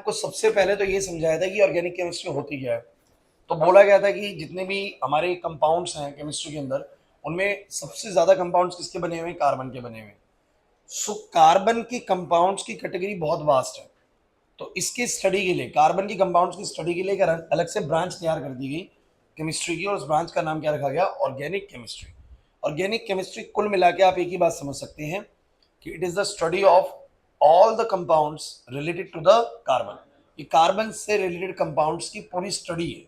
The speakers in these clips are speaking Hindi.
आपको सबसे पहले तो ये समझाया था कि ऑर्गेनिक केमिस्ट्री होती क्या है। तो बोला गया था कि जितने भी हमारे कंपाउंड्स हैं केमिस्ट्री के अंदर, उनमें सबसे ज्यादा कंपाउंड्स किसके बने हुए हैं? कार्बन के बने हुए हैं। सो कार्बन की कंपाउंड्स की कैटेगरी बहुत वास्ट है। तो इसकी स्टडी के लिए, कार्बन की कंपाउंड्स की स्टडी के लिए एक अलग से ब्रांच तैयार कर दी गई केमिस्ट्री की, और उस ब्रांच का नाम क्या रखा गया? Organic chemistry. ऑर्गेनिक केमिस्ट्री कुल मिला के आप एक ही बात समझ सकते हैं कि it is the study of all the compounds related to the carbon. ये कार्बन से रिलेटेड कंपाउंड्स की पूरी स्टडी है।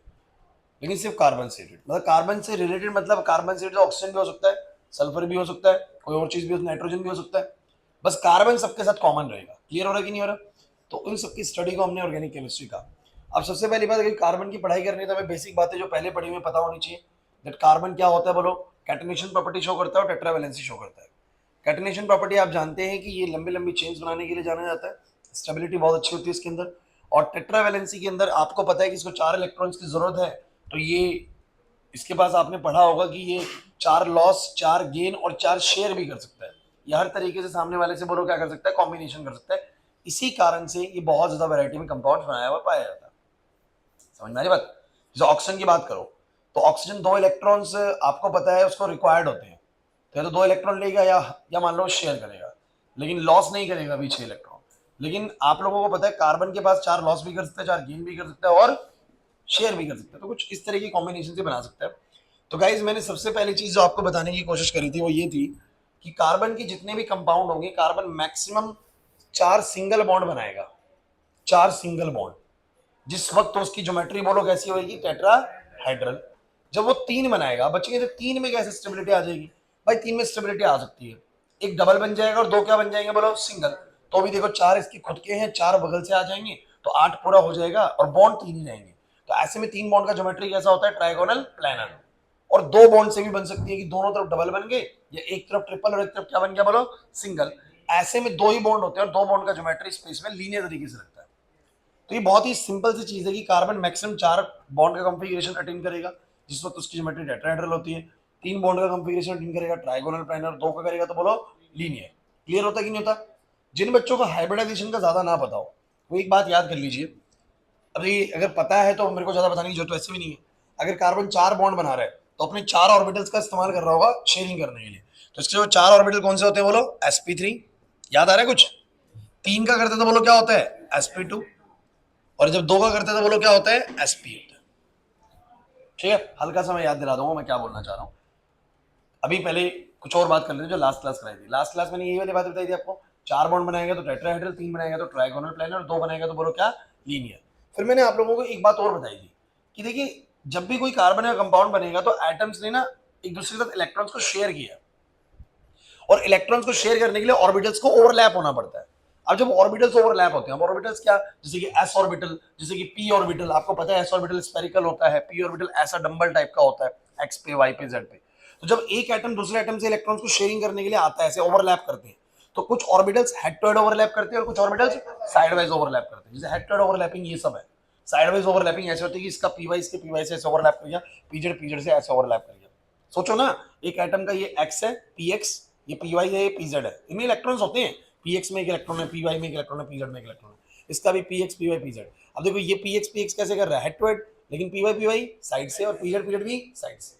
लेकिन सिर्फ कार्बन से रिलेटेड, मतलब कार्बन से रिलेटेड मतलब कार्बन से रिलेटेड ऑक्सीजन भी हो सकता है, सल्फर भी हो सकता है, कोई और चीज भी हो, नाइट्रोजन भी हो सकता है। बस कार्बन सबके साथ कॉमन रहेगा। क्लियर हो रहा है कि नहीं हो रहा? तो उन सबकी स्टडी को हमने ऑर्गेनिक केमिस्ट्री कहा। अब सबसे पहली बात, अगर कार्बन की पढ़ाई करनी है तो हमें बेसिक बातें जो पहले पढ़ी हुई पता होनी चाहिए। दैट कार्बन क्या होता है बोलो? कैटेनेशन प्रॉपर्टी शो करता है और टेट्रावैलेंसी शो करता है। कैटेनेशन प्रॉपर्टी आप जानते हैं कि ये लंबी लंबी चेन्स बनाने के लिए जाना जाता है, स्टेबिलिटी बहुत अच्छी होती है इसके अंदर। और टेट्रावैलेंसी के अंदर आपको पता है कि इसको 4 इलेक्ट्रॉन्स की जरूरत है। तो ये इसके पास आपने पढ़ा होगा कि ये 4 लॉस, 4 गेन और 4 शेयर भी कर सकता है। ये हर तरीके से सामने वाले से बोलो क्या कर सकता है? कॉम्बिनेशन कर सकता है। इसी कारण से ये बहुत ज्यादा वैरायटी में कंपाउंड बनाया हुआ पाया जाता है। समझ में आ रही बात? जैसे ऑक्सीजन की बात करो तो ऑक्सीजन 2 इलेक्ट्रॉन्स आपको पता है उसको रिक्वायर्ड होते हैं। तो या तो 2 इलेक्ट्रॉन लेगा या मान लो शेयर करेगा, लेकिन लॉस नहीं करेगा भी 6 इलेक्ट्रॉन। लेकिन आप लोगों को पता है कार्बन के पास 4 लॉस भी कर सकता है, 4 गेन भी कर सकता है और शेयर भी कर सकता है। तो कुछ इस तरह की कॉम्बिनेशन से बना सकता है। तो गाइज मैंने सबसे पहली चीज जो आपको बताने की कोशिश करी थी वो ये थी कि कार्बन के जितने भी कंपाउंड होंगे, कार्बन मैक्सिमम 4 सिंगल बॉन्ड बनाएगा। 4 सिंगल बॉन्ड। जिस वक्त तो उसकी ज्योमेट्री बोलो कैसी होगी? टेट्राहेड्रल। जब वो 3 बनाएगा, बच्चे तो 3 में कैसे स्टेबिलिटी आ जाएगी? भाई 3 में स्टेबिलिटी आ सकती है, एक डबल बन जाएगा और 2 क्या बन जाएंगे बोलो? सिंगल। तो भी देखो 4 इसकी खुद के हैं, 4 बगल से आ जाएंगे, तो 8 पूरा हो जाएगा और बॉन्ड 3 ही रहेंगे। तो ऐसे में 3 बॉन्ड का ज्योमेट्री कैसा होता है? Trigonal planner. और 2 बॉन्ड से भी बन सकती है कि दोनों तरफ डबल बन गए, या एक तरफ ट्रिपल और एक तरफ क्या बन गया बोलो? सिंगल। ऐसे में 2 ही बॉन्ड होते हैं और 2 बॉन्ड का ज्योमेट्री स्पेस में लीनियर तरीके से लगता है। तो ये बहुत ही सिंपल सी चीज है कि कार्बन मैक्सिमम 4 बॉन्ड का कॉन्फ़िगरेशन अटेन करेगा जिस वक्त उसकी ज्योमेट्री टेट्राहेड्रल होती है। 3 बॉन्ड का कॉन्फ़िगरेशन अटेन करेगा ट्राइगोनल प्लानर, 2 का करेगा तो बोलो लीनियर। क्लियर होता है कि नहीं होता? जिन बच्चों को हाइब्रिडाइजेशन का ज्यादा ना पता हो वो एक बात याद कर लीजिए। अभी अगर पता है तो मेरे को ज्यादा बताने की जरूरत वैसे भी नहीं है। अगर कार्बन 4 बॉन्ड बना रहा है तो अपने 4 ऑर्बिटल्स का इस्तेमाल कर रहा होगा शेयरिंग करने के लिए। तो इसके जो 4 ऑर्बिटल कौन से होते हैं बोलो? sp3। याद आ रहा है कुछ? 3 का करते तो बोलो क्या होता है? sp2। और जब 2 का करते तो बोलो क्या होता है? sp8। ठीक है, हल्का सा मैं याद दिला दूंगा मैं क्या बोलना चाह रहा हूँ। अभी पहले कुछ और बात कर लेते जो लास्ट क्लास कराई थी। लास्ट क्लास मैंने यही वाली बात बताई थी आपको, 4 बॉन्ड बनाएगा तो टेट्राहेड्रल, 3 बनाएगा तो ट्राइगोनल प्लानर, 2 बनाएगा तो बोलो क्या? लीनियर। फिर मैंने आप लोगों को एक बात और बताई थी कि देखिए जब भी कोई कार्बन का कंपाउंड बनेगा तो एटम्स ने ना एक दूसरे के साथ इलेक्ट्रॉन्स को शेयर किया, और इलेक्ट्रॉन्स को शेयर करने के लिए ऑर्बिटल्स को ओवरलैप होना पड़ता है। अब जब ऑर्बिटल्स ओवरलैप होते हैं, अब ऑर्बिटल्स क्या? जैसे कि एस ऑर्बिटल, जैसे कि पी ऑर्बिटल, आपको पता है एस ऑर्बिटल स्फेरिकल होता है, पी ऑर्बिटल ऐसा डंबल टाइप का होता है, एक्स पे, वाई पे, जेड पे। तो जब एक एटम दूसरे एटम से इलेक्ट्रॉन्स को शेयरिंग करने के लिए आता है, ऐसे ओवरलैप करते हैं, तो कुछ orbitals head to head overlap करते हैं और कुछ ऑर्बिटल्स साइडवाइज ओवरलैप करते हैं। जैसे हेड टू हेड ओवरलैपिंग ये सब है। साइडवाइज ओवरलैपिंग ऐसे होती है कि इसका पीवाई इसके पीवाई से ऐसे ओवरलैप कर गया, पीजेड पीजेड से ऐसे ओवरलैप कर गया। सोचो ना, एक एटम का ये एक्स है, पी एक्स, ये पी वाई है, ये पी जेड है, इनमें इलेक्ट्रॉन्स होते हैं। पी एक्स में एक इलेक्ट्रॉन है, पी वाई में एक इलेक्ट्रॉन है, पी जेड में एक इलेक्ट्रॉन है। इसका भी P X P Y P Z. अब देखो ये पी एक्स कैसे कर रहा है? Head to head. लेकिन पी वाई साइड से और पी जेड भी साइड से।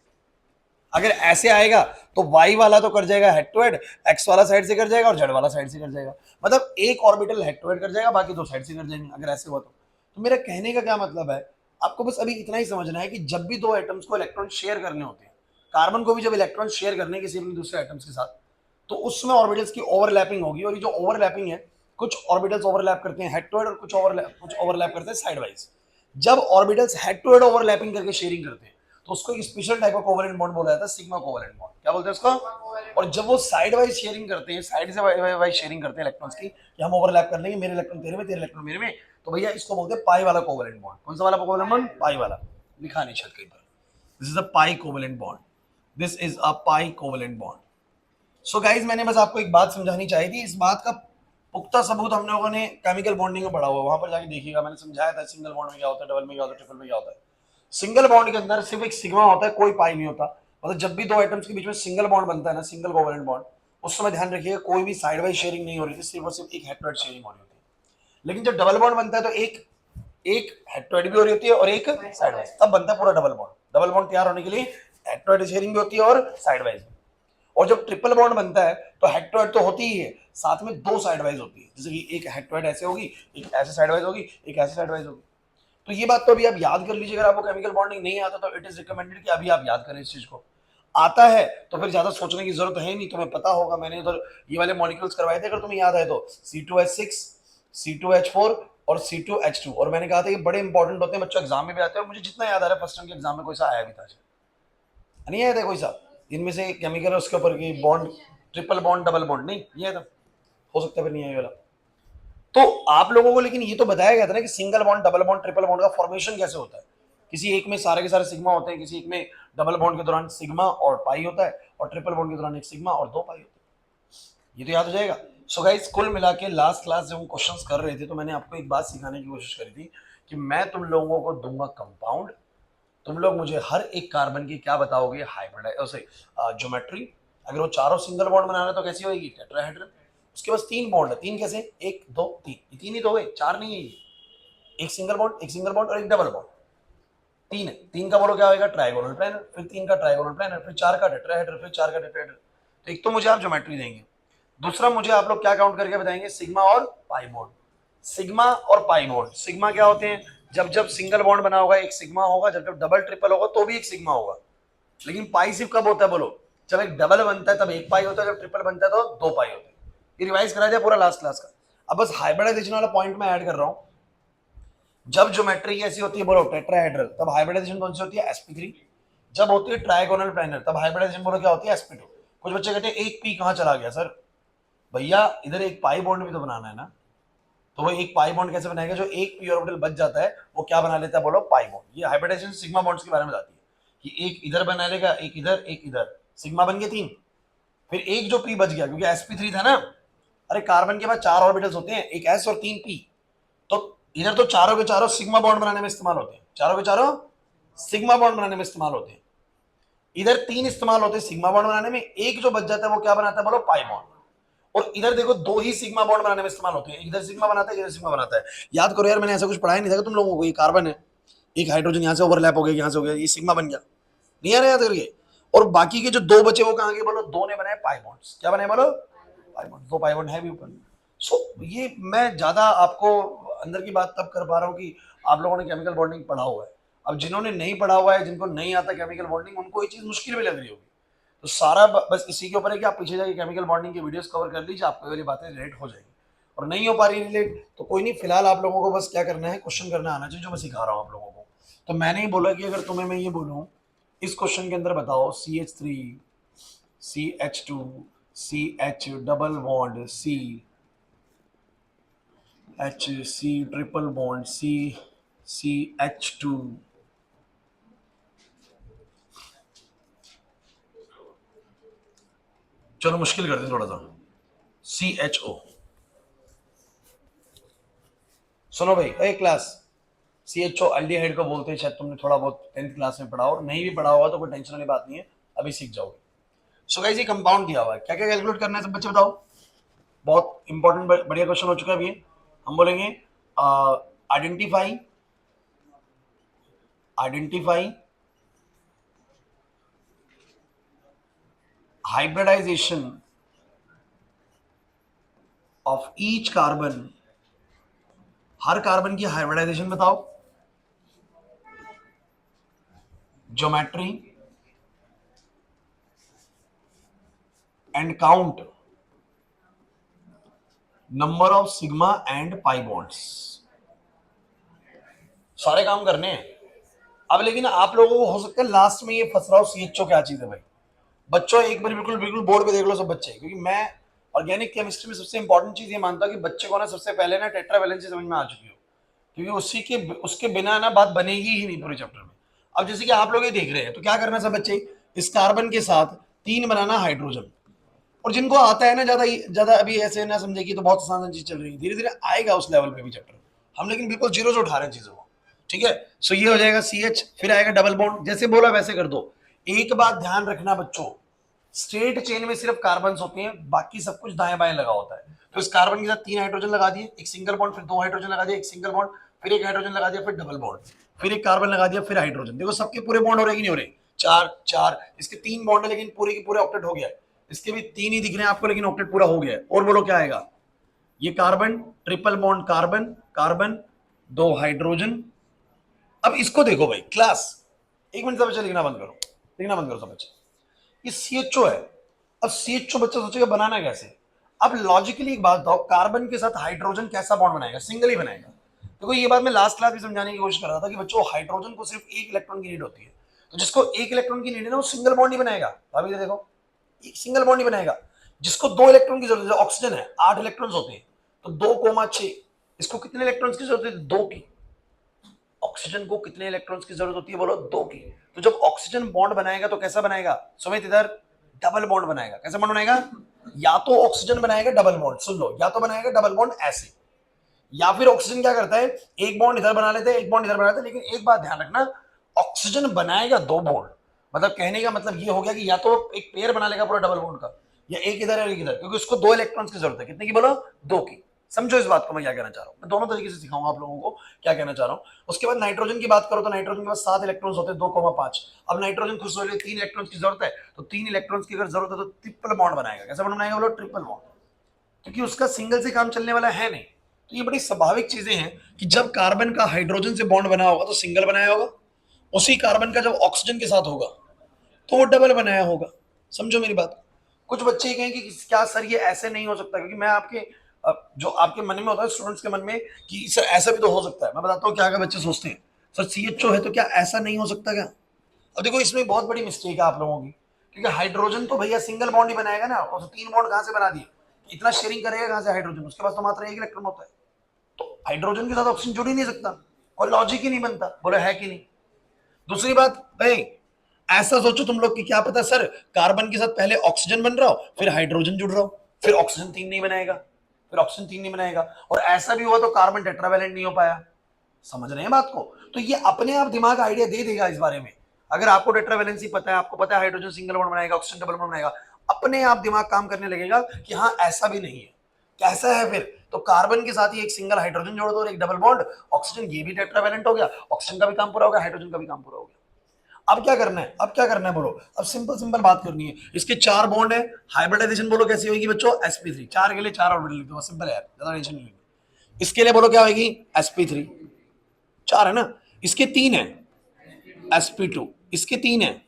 अगर ऐसे आएगा तो वाई वाला तो कर जाएगा हेड टू हेड, एक्स वाला साइड से कर जाएगा और जेड वाला साइड से कर जाएगा। मतलब एक ऑर्बिटल हेड टू हेड कर जाएगा, बाकी 2 साइड से कर जाएंगे अगर ऐसे हुआ तो मेरा कहने का क्या मतलब है, आपको बस अभी इतना ही समझना है कि जब भी 2 एटम्स को इलेक्ट्रॉन शेयर करने होते हैं, कार्बन को भी जब इलेक्ट्रॉन शेयर करने किसी भी दूसरे एटम्स के साथ, तो उसमें ऑर्बिटल्स की ओवरलैपिंग होगी। और ये जो ओवरलैपिंग है, कुछ ऑर्बिटल्स ओवरलैप करते हैं हेड टू हेड और कुछ ओवरलैप करते हैं साइडवाइज। जब orbitals head to head overlapping करके शेयरिंग करते हैं तो उसको एक स्पेशल टाइप का कोवेलेंट बॉन्ड बोला जाता है, सिग्मा कोवेलेंट बॉन्ड। क्या बोलते हैं उसको? और जब वो साइड वाइज शेयरिंग करते हैं, साइड से वाइज शेयरिंग करते हैं इलेक्ट्रॉन्स की, कि हम ओवरलैप कर लेंगे, मेरे इलेक्ट्रॉन तेरे में, तेरे इलेक्ट्रॉन मेरे में, तो भैया इसको बोलते हैं पाई वाला कोवेलेंट बॉन्ड। कौन सा वाला कोवेलेंट बॉन्ड? पाई वाला। लिखा नहीं शायद कहीं पर। This is a pi covalent bond. This is a pi covalent bond. So guys मैंने बस आपको एक बात समझानी चाहिए थी। इस बात का पुख्ता सबूत हम लोगों ने केमिकल बॉन्डिंग में पढ़ा हुआ, वहां पर जाके देखिएगा, मैंने समझाया था सिंगल बॉन्ड में क्या होता है, डबल में क्या होता है, ट्रिपल में क्या होता है। सिंगल बॉन्ड के अंदर सिर्फ एक सिग्मा होता है, कोई पाई नहीं होता। मतलब जब भी 2 एटम्स के बीच में सिंगल बॉन्ड बनता है ना, सिंगल कोवेलेंट बॉन्ड, उस समय ध्यान रखिएगा कोई भी साइड वाइज शेयरिंग नहीं हो रही थी, सिर्फ और सिर्फ एक हेड टू हेड शेयरिंग हो रही होती है। लेकिन जब डबल बॉन्ड बनता है तो एक एक हेड टू हेड भी हो रही होती है और एक साइड वाइज, तब बनता है पूरा डबल बॉन्ड। डबल बॉन्ड तैयार होने के लिए हेड टू हेड शेयरिंग भी होती है और साइड वाइज। और जब ट्रिपल बॉन्ड बनता है तो हेड टू हेड तो होती ही है, साथ में दो साइड वाइज होती है, जैसे कि एक हेड टू हेड ऐसे होगी, एक ऐसे साइड वाइज होगी, एक ऐसे साइड वाइज होगी। तो ये बात तो अभी आप याद कर लीजिए। अगर आपको केमिकल बॉन्डिंग नहीं आता तो इट इज रिकमेंडेड कि अभी आप याद करें इस चीज को। आता है तो फिर ज्यादा सोचने की जरूरत है नहीं, तुम्हें पता होगा। मैंने उधर ये वाले मॉलिक्यूल्स करवाए थे, अगर तुम्हें याद है तो C2H6, C2H4 और C2H2। और मैंने कहा था ये बड़े इंपॉर्टेंट होते हैं, बच्चों एग्जाम में भी आते हैं। और मुझे जितना याद आ रहा है फर्स्ट टर्म के एग्जाम में कोई सा आया भी था, नहीं आया था कोई सा इनमें से केमिकल है उसके ऊपर की bond, triple bond double bond, नहीं ये आया था, हो सकता है फिर नहीं आया वाला। तो आप लोगों को लेकिन ये तो बताया गया था ना कि single bond double bond triple bond का फॉर्मेशन कैसे होता है। किसी एक में सारे के सारे सिग्मा होते हैं, किसी एक में डबल बॉन्ड के दौरान सिग्मा और पाई होता है, और ट्रिपल बॉन्ड के दौरान एक सिग्मा और दो पाई होते हैं। ये तो याद हो जाएगा। सो गाइस, कुल मिला के लास्ट क्लास जब हम क्वेश्चंस कर रहे थे तो मैंने आपको एक बात सिखाने की कोशिश करी थी कि मैं तुम लोगों को दूंगा कंपाउंड, तुम लोग मुझे हर एक कार्बन की क्या बताओगे, हाइब्रिड ज्योमेट्री। अगर वो चारों सिंगल बॉन्ड बना रहे तो कैसी होगी, टेट्राहेड्रल। उसके पास तीन बॉन्ड है, तीन कैसे, एक दो तीन, ये तीन ही तो हुए, चार नहीं है ये। एक सिंगल बॉन्ड, एक सिंगल बॉन्ड और एक डबल बॉन्ड, तीन है। तीन का बोलो क्या होगा, ट्राइगोनल प्लेनर, फिर तीन का ट्राइगोनल प्लेनर, फिर चार का टेट्राहेड्रल, फिर चार का टेट्राहेड्रल। तो एक तो मुझे आप ज्योमेट्री देंगे, दूसरा मुझे आप लोग क्या काउंट करके बताएंगे, सिग्मा और पाई बॉन्ड। सिग्मा और पाई बॉन्ड, सिग्मा क्या होते हैं, जब जब सिंगल बॉन्ड बना होगा एक सिग्मा होगा, जब जब डबल ट्रिपल होगा तो भी एक सिग्मा होगा। लेकिन पाई सिर्फ कब होता है बोलो, जब एक डबल बनता है तब एक पाई होता है, जब ट्रिपल बनता है तो दो पाई होते हैं। ये रिवाइज करा दिया पूरा लास्ट क्लास का। अब बस हाइब्रिडाइजेशन वाला पॉइंट में ऐड कर रहा हूं। जब ज्योमेट्री ऐसी होती है बोलो टेट्राहेड्रल, तब हाइब्रिडाइजेशन कौन सी होती है, sp3। जब होती है ट्राइगोनल प्लेनर तब हाइब्रिडाइजेशन बोलो क्या होती है, sp2। कुछ बच्चे कहते हैं एक पी कहां चला गया सर, भैया इधर एक पाई बॉन्ड भी तो बनाना है ना। तो वो एक पाई बॉन्ड कैसे बनाएगा, जो एक पी ऑर्बिटल बच जाता है वो क्या बना लेता है बोलो, पाई बॉन्ड। ये हाइब्रिडाइजेशन सिग्मा बॉन्ड्स के बारे में बताती है कि एक इधर बना लेगा, एक इधर एक इधर, सिग्मा बन गए तीन। फिर एक जो पी बच गया क्योंकि sp3 था ना, अरे कार्बन के पास चार ऑर्बिटल्स होते हैं, एक s और तीन p। तो इधर तो चारों के चारों सिग्मा बॉन्ड बनाने में इस्तेमाल होते हैं, चारों के चारों सिग्मा बॉन्ड बनाने में इस्तेमाल होते हैं। इधर तीन इस्तेमाल होते हैं सिग्मा बॉन्ड बनाने में, एक जो बच जाता है वो क्या बनाता है बोलो, पाई बॉन्ड। और इधर देखो दो ही सिग्मा बॉन्ड बनाने में इस्तेमाल होते हैं, इधर सिग्मा बनाता है, इधर सिग्मा बनाता है। याद करो यार, मैंने ऐसा कुछ पढ़ाया नहीं था तुम लोगों को। ये कार्बन है, एक हाइड्रोजन यहां से ओवरलैप हो गया, यहां से हो गया, ये सिग्मा बन गया, नहीं आ रहा याद करके। और बाकी के जो दो बचे वो कहां गए बोलो, दो ने बनाए पाई बॉन्ड्स। क्या बनाए बोलो, पाई बॉन्ड। दो पाई बॉन्ड है भी ऊपर। सो ये मैं ज्यादा आपको अंदर की बात तब कर पा रहा हूँ कि आप लोगों ने केमिकल बॉन्डिंग पढ़ा हुआ है। अब जिन्होंने नहीं पढ़ा हुआ है, जिनको नहीं आता केमिकल बॉन्डिंग, उनको ये चीज मुश्किल भी लग रही होगी। तो सारा बस इसी के ऊपर है कि आप पीछे जाके केमिकल बॉन्डिंग की वीडियोस कवर कर लीजिए, आपको वाली बातें रिलेट हो जाएगी। और नहीं हो पा रही रिलेट तो कोई नहीं, फिलहाल आप लोगों को बस क्या करना है, क्वेश्चन करना आना चाहिए जो मैं सिखा रहा हूँ आप लोगों को। तो मैंने ही बोला कि अगर तुम्हें मैं ये बोलूँ इस क्वेश्चन के अंदर बताओ CH3 CH2 CH double bond C H C triple bond C CH2, चलो मुश्किल करते हैं थोड़ा सा, CHO। सुनो भाई, एक क्लास, CHO अल्डिहाइड को बोलते हैं, शायद तुमने थोड़ा बहुत 10th क्लास में पढ़ा हो, नहीं भी पढ़ा होगा तो कोई टेंशन वाली बात नहीं है, अभी सीख जाओगे। सो गाइस, ये कंपाउंड दिया हुआ है, क्या क्या कैलकुलेट करना है सब बच्चे बताओ। बहुत इंपॉर्टेंट बढ़िया क्वेश्चन हो चुका है अभी। हम बोलेंगे identify identify hybridisation of each carbon, हर कार्बन की हाइब्रिडाइजेशन बताओ, geometry and count number of sigma and pi bonds. सारे काम करने हैं। अब लेकिन आप लोगों को हो सकता है लास्ट में ये फंस रहा हो, CHO क्या चीज है भाई। बच्चों एक बार बिल्कुल बिल्कुल बोर्ड पे देख लो सब बच्चे, क्योंकि मैं ऑर्गेनिक केमिस्ट्री में सबसे इंपॉर्टेंट चीज ये मानता हूं कि बच्चे को ना सबसे पहले ना टेट्रावैलेंसी समझ में आ चुकी हो, क्योंकि उसके बिना ना बात बनेगी ही नहीं पूरे चैप्टर में। अब जैसे कि आप लोग ये देख रहे हैं तो क्या करना सब बच्चे, इस कार्बन के साथ तीन बनाना हाइड्रोजन। और जिनको आता है ना ज्यादा ज्यादा, अभी ऐसे ना समझे कि तो बहुत आसान चीज चल रही है, धीरे धीरे आएगा उस लेवल पे भी चैप्टर। हम लेकिन बिल्कुल जीरो से उठा रहे हैं चीजों को, ठीक है। सो ये हो जाएगा CH, फिर आएगा डबल बॉन्ड, जैसे बोला वैसे कर दो। एक बात ध्यान रखना बच्चों, स्ट्रेट चेन में सिर्फ कार्बन होते हैं, बाकी सब कुछ दाएं बाएं लगा होता है। तो इस कार्बन के साथ 3 हाइड्रोजन लगा दिए, एक सिंगल बॉन्ड, फिर 2 हाइड्रोजन लगा दिए, एक सिंगल बॉन्ड, फिर एक हाइड्रोजन लगा दिया, फिर डबल बॉन्ड, फिर एक कार्बन लगा दिया, फिर हाइड्रोजन। देखो सबके पूरे बॉन्ड हो रहे कि नहीं हो रहे? 4 4, इसके 3 बॉन्ड है लेकिन पूरे के पूरे ऑक्टेट हो गया। इसके भी 3 ही दिख रहे हैं आपको लेकिन ऑक्टेट पूरा हो गया। और बोलो क्या आएगा? ये carbon, triple bond carbon, carbon, 2 hydrogen. अब इसको देखो भाई क्लास, एक मिनट सब बच्चे लिखना बंद करो, लिखना बंद करो सब बच्चे। ये CHO है। अब CHO बच्चा सोचेगा बनाना कैसे? अब लॉजिकली एक बात बताओ, कार्बन के साथ हाइड्रोजन कैसा बॉन्ड बनाएगा? सिंगल ही बनाएगा। देखो ये बात मैं लास्ट क्लास भी समझाने की कोशिश कर रहा था कि बच्चों हाइड्रोजन को सिर्फ एक इलेक्ट्रॉन की नीड होती है, तो जिसको एक इलेक्ट्रॉन की नीड है ना वो सिंगल बॉन्ड ही बनाएगा। अभी देखो एक सिंगल बॉन्ड ही बनाएगा। जिसको 2 इलेक्ट्रॉन की जरूरत है, ऑक्सीजन है 8 इलेक्ट्रॉन्स होते हैं, तो 2,6, इसको कितने इलेक्ट्रॉन्स की जरूरत है? 2 की। ऑक्सीजन को कितने इलेक्ट्रॉन्स की जरूरत होती है? बोलो 2 की। तो जब ऑक्सीजन बॉन्ड बनाएगा तो कैसा बनाएगा सुमित? इधर डबल बॉन्ड बनाएगा। कैसा बॉन्ड बनाएगा? या तो ऑक्सीजन बनाएगा डबल बॉन्ड, सुन लो, या तो बनाएगा डबल बॉन्ड ऐसे, या फिर ऑक्सीजन क्या करता है, एक बॉन्ड इधर बना लेते हैं, एक बॉन्ड इधर बना लेते हैं। लेकिन एक बात ध्यान रखना, ऑक्सीजन बनाएगा 2 बॉन्ड। मतलब कहने का मतलब ये हो गया कि या तो एक पेयर बना लेगा पूरा डबल बॉन्ड का, या एक इधर और एक इधर, क्योंकि उसको 2 इलेक्ट्रॉन्स की जरूरत है। कितने की बोलो? 2 की। समझो इस बात को मैं क्या कहना चाह रहा हूं। मैं दोनों तरीके से सिखाऊंगा आप लोगों को क्या कहना चाह रहा हूं। उसके बाद नाइट्रोजन की बात करो तो नाइट्रोजन के पास 7 इलेक्ट्रॉन्स होते हैं, 2,5। अब नाइट्रोजन खुश हो रही है, 3 इलेक्ट्रॉन्स की जरूरत है, तो 3 इलेक्ट्रॉन्स की अगर जरूरत है तो ट्रिपल बॉन्ड बनाएगा। कैसा बॉन्ड बनाएगा बोलो? ट्रिपल बॉन्ड, क्योंकि उसका सिंगल से काम चलने वाला है नहीं। तो ये बड़ी स्वाभाविक चीजें हैं कि जब कार्बन का हाइड्रोजन से बॉन्ड बना होगा तो सिंगल बनाया होगा, उसी कार्बन का जब ऑक्सीजन के साथ होगा तो वो डबल बनाया होगा। समझो मेरी बात। कुछ बच्चे कहेंगे कि क्या सर ये ऐसे नहीं हो सकता, क्योंकि मैं आपके जो आपके मन में होता है स्टूडेंट्स के मन में कि सर ऐसा भी तो हो सकता है। मैं बताता हूँ क्या क्या बच्चे सोचते हैं, सर CHO है तो क्या ऐसा नहीं हो सकता क्या? अब देखो इसमें बहुत बड़ी मिस्टेक है आप लोगों की, क्योंकि हाइड्रोजन तो भैया सिंगल बॉन्ड ही बनाएगा ना, और 3 बॉन्ड कहां से बना दिए? इतना शेयरिंग करेगा कहां से हाइड्रोजन? उसके पास तो मात्र 1 इलेक्ट्रॉन होता है, तो हाइड्रोजन के साथ ऑक्सीजन जुड़ ही नहीं सकता, और लॉजिक ही नहीं बनता। बोले है कि नहीं? दूसरी बात भाई, ऐसा सोचो तुम लोग कि क्या पता सर कार्बन के साथ पहले ऑक्सीजन बन रहा हो, फिर हाइड्रोजन जुड़ रहा हो, फिर ऑक्सीजन 3 नहीं बनाएगा, फिर ऑक्सीजन 3 नहीं बनाएगा, और ऐसा भी हुआ तो कार्बन टेट्रावैलेंट नहीं हो पाया। समझ रहे हैं बात को? तो ये अपने आप दिमाग आइडिया दे देगा इस बारे में। अगर आपको टेट्रावैलेंसी पता है, आपको पता है हाइड्रोजन सिंगल बॉन्ड बनाएगा, ऑक्सीजन डबल बॉन्ड बनाएगा, अपने आप दिमाग काम करने लगेगा कि हाँ ऐसा भी नहीं है। कैसा है फिर? तो कार्बन के साथ ही एक सिंगल हाइड्रोजन जोड़ दो और एक डबल बॉन्ड ऑक्सीजन, ये भी टेट्रावैलेंट हो गया, ऑक्सीजन का भी काम पूरा हो गया, हाइड्रोजन का भी काम पूरा हो गया। अब क्या करना है? अब क्या करना है बोलो? अब सिंपल सिंपल बात करनी है। इसके 4 बॉन्ड है, हाइब्रिडाइजेशन बोलो कैसी होगी बच्चों? sp3। 4 के लिए 4 ऑर्बिटल लिख दो, सिंपल है यार, ज्यादा टेंशन नहीं लेनी। इसके लिए बोलो क्या होगी? sp3। 4 है ना? इसके 3 है, sp2। इसके 3 है,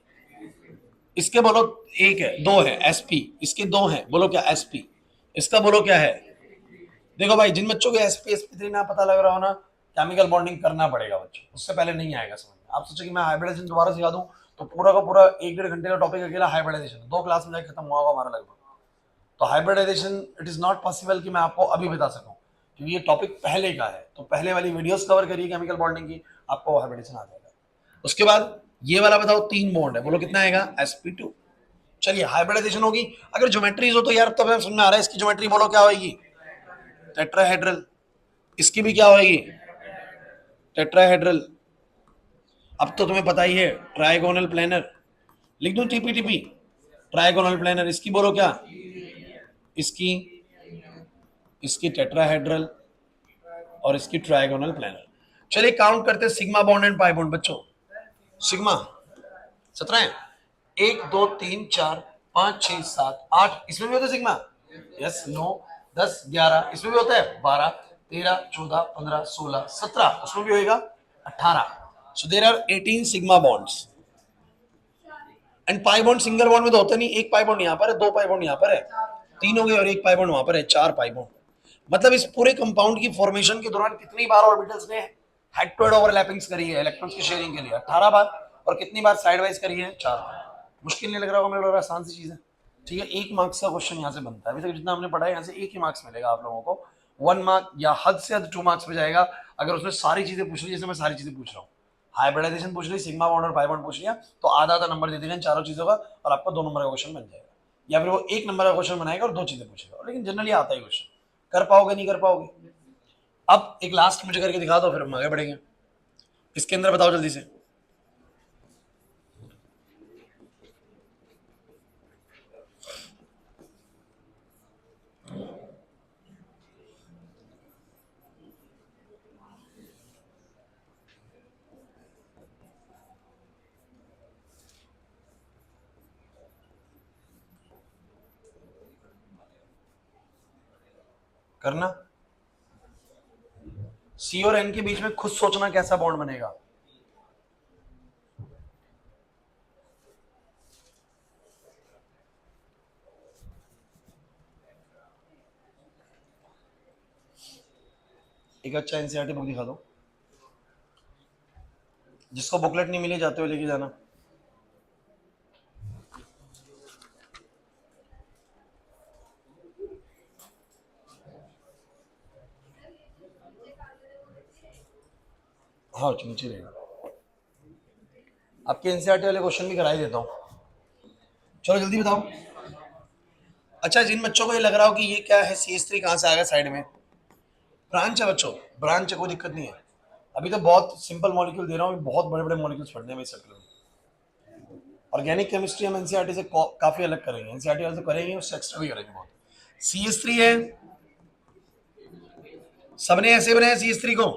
इसके बोलो 1 है, 2 है sp, इसके 2 है, बोलो क्या? sp। इसका बोलो क्या है? देखो भाई जिन बच्चों को sp sp3 ना पता लग रहा हो ना, केमिकल बॉन्डिंग करना पड़ेगा बच्चों, उससे पहले नहीं आएगा समझ में। आप सोचो कि मैं हाइब्रिडाइजेशन दोबारा सिखा दूं तो पूरा का पूरा 1-1.5 घंटे का टॉपिक अकेला हाइब्रिडाइजेशन 2 क्लास में जाकर खत्म हुआ होगा हमारा लगभग। तो hybridisation it is not possible कि मैं आपको अभी बता सकूं, क्योंकि ये टॉपिक पहले का है। तो पहले वाली वीडियोस कवर करिए केमिकल बॉन्डिंग की, आपको हाइब्रिडाइजेशन आ जाएगा। उसके बाद ये वाला बताओ, 3 बॉन्ड है, बोलो कितना आएगा? sp2। चलिए हाइब्रिडाइजेशन होगी, अगर ज्योमेट्रीज हो तो यार तब समझ में आ रहा है। इसकी ज्योमेट्री बोलो क्या होगी? टेट्राहेड्रल। इसकी भी क्या होगी? टेट्राहेड्रल। अब तो तुम्हें पता ही है, ट्राइगोनल प्लेनर। लिख दूं TPTP? Trigonal planar. इसकी बोलो क्या? इसकी, इसकी टेट्राहेड्रल और इसकी ट्राइगोनल प्लेनर। चलिए काउंट करते हैं sigma bond and pi bond बच्चों। सिग्मा 17 है, 1 2 3 4 5 6 7 8, इसमें भी होता है सिग्मा। यस, 9 10 11, इसमें भी होता है 12 13 14 15 16 17, उसमें भी होएगा 18। So there are 18 sigma bonds. And pi bond single bond में तो होता नहीं, एक पाई बॉन्ड यहाँ पर है, 2 पाई बॉन्ड यहाँ पर है, 3 हो गए, और एक पाई बॉन्ड वहां पर है, 4 पाई बॉन्ड। मतलब इस पूरे कंपाउंड की फॉर्मेशन के दौरान कितनी बार ऑर्बिटल्स ने हेड टू हेड ओवरलैपिंग्स करी है इलेक्ट्रॉन्स की शेयरिंग के लिए? 18 बार। और कितनी बार साइड वाइज करी है? 4 बार। मुश्किल नहीं लग रहा होगा? मेरे लग रहा है आसान सी चीज है। ठीक है, 1 मार्क्स का क्वेश्चन यहाँ से बनता है। अभी तक जितना हमने पढ़ा है यहाँ से 1 ही मार्क्स मिलेगा आप लोगों को। 1 मार्क या हद से हद 2 मार्क्स पे जाएगा अगर उसने सारी चीजें पूछ ली, जैसे मैं सारी चीजें पूछ रहा हूँ। हाइब्रिडाइजेशन पूछ ली, सिग्मा बॉन्ड और पाई बॉन्ड पूछ लिया, तो आधा आधा नंबर दे देगा इन चारों चीजों का, और आपका 2 नंबर का क्वेश्चन बन जाएगा। या फिर वो 1 नंबर का क्वेश्चन बनाएगा और 2 चीजें पूछेगा, लेकिन जनरली आता है क्वेश्चन। कर पाओगे नहीं कर पाओगे? अब एक लास्ट मुझे करके दिखा दो, फिर हम आगे बढ़ेंगे। इसके अंदर बताओ जल्दी से। करना। सी और एन के बीच में खुद सोचना कैसा बॉन्ड बनेगा। एक अच्छा एनसीईआरटी बुक दिखा दो, जिसको बुकलेट नहीं मिली जाते हुए लेके जाना। हाँ नीचे रहेगा। आपके एनसीईआरटी वाले क्वेश्चन भी करा ही देता हूँ। चलो जल्दी बताओ। अच्छा, जिन बच्चों को ये लग रहा हो कि ये क्या है, सी एस थ्री कहाँ से आ गया साइड में, ब्रांच है बच्चों, ब्रांच है, कोई दिक्कत नहीं है। अभी तो बहुत सिंपल मॉलिक्यूल दे रहा हूँ, बहुत बड़े बड़े मॉलिक्यूल्स पढ़ने में इस चक्कर में। ऑर्गेनिक केमिस्ट्री हम एनसीईआरटी से काफी अलग करेंगे, एनसीईआरटी वाले से करेंगे, उससे एक्स्ट्रा भी करेंगे बहुत। सी एस थ्री है, सबने ऐसे बनाया सी एस थ्री को,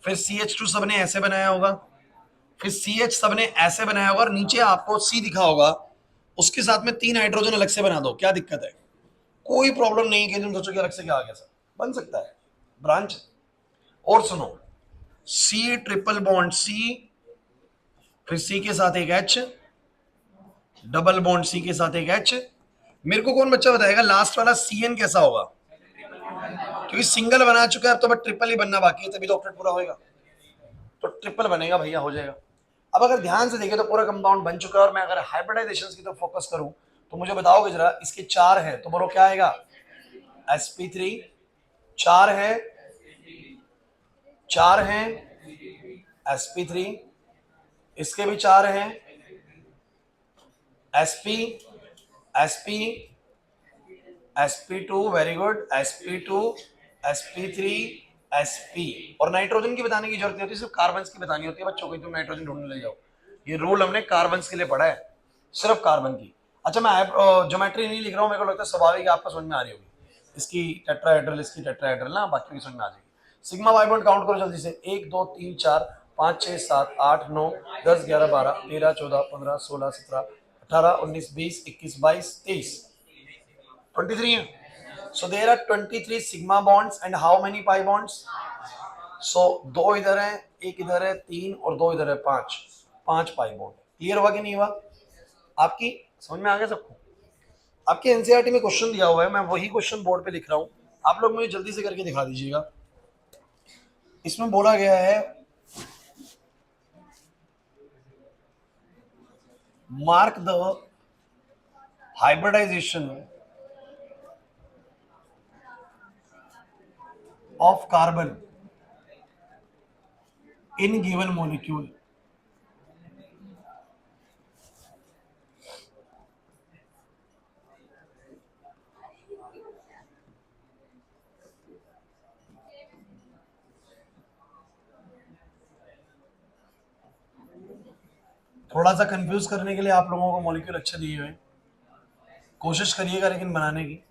फिर सी एच टू सबने ऐसे बनाया होगा, फिर सी एच सबने ऐसे बनाया होगा, और नीचे आपको सी दिखा होगा, उसके साथ में 3 हाइड्रोजन अलग से बना दो, क्या दिक्कत है? कोई प्रॉब्लम नहीं कि तुम सोचो कि अलग से क्या आ गया, सर बन सकता है ब्रांच। और सुनो, सी ट्रिपल बॉन्ड सी, फिर सी के साथ एक एच, डबल बॉन्ड सी के साथ एक एच। मेरे को कौन बच्चा बताएगा लास्ट वाला सी एन कैसा होगा? क्योंकि सिंगल बना चुका है, अब तो बस ट्रिपल ही बनना बाकी है, तभी तो ऑक्टेट पूरा होएगा। तो ट्रिपल बनेगा भैया, हो जाएगा। अब अगर ध्यान से देखें तो पूरा कंपाउंड बन चुका है, और मैं अगर हाइब्रिडाइजेशन की तरफ फोकस करूं तो मुझे बताओगे जरा, इसके 4 है तो बोलो क्या आएगा? sp3। 4 है, 4 है sp3, इसके भी 4 हैं, sp, sp, sp2, very good, sp2, sp3, sp। और नाइट्रोजन की बताने की जरूरत नहीं होती, सिर्फ कार्बन की बतानी होती है बच्चों को, तुम नाइट्रोजन ढूंढने ले जाओ। ये रूल हमने कार्बन के लिए पढ़ा है, सिर्फ कार्बन की। अच्छा, मैं ज्योमेट्री नहीं लिख रहा हूँ, मेरे को लगता है स्वाभाविक आपका समझ में आ रही होगी। इसकी टेट्राहेड्रल, इसकी टेट्राहेड्रल ना, बाकी भी समझ में आ जाएगी। सिग्मा वाई बॉन्ड काउंट करो जल्दी से, 1 2 3 4 5 6 7 8 9 10 11 12 13 14 15 16 17 18 19 20 21 22 23, 23 है। So there are 23 sigma bonds and how many pi bonds? So 2 इधर है, एक इधर है, 3 और 2 इधर है, 5, 5 पाई बॉन्ड। क्लियर हुआ कि नहीं हुआ? आपकी समझ में आ गया सबको? आपके एनसीईआरटी में क्वेश्चन दिया हुआ है, मैं वही क्वेश्चन बोर्ड पे लिख रहा हूँ, आप लोग मुझे जल्दी से करके दिखा दीजिएगा। इसमें बोला गया है, mark the hybridisation of carbon in given molecule. थोड़ा सा कंफ्यूज करने के लिए आप लोगों को मॉलिक्यूल अच्छे दिए हुए, कोशिश करिएगा लेकिन बनाने की।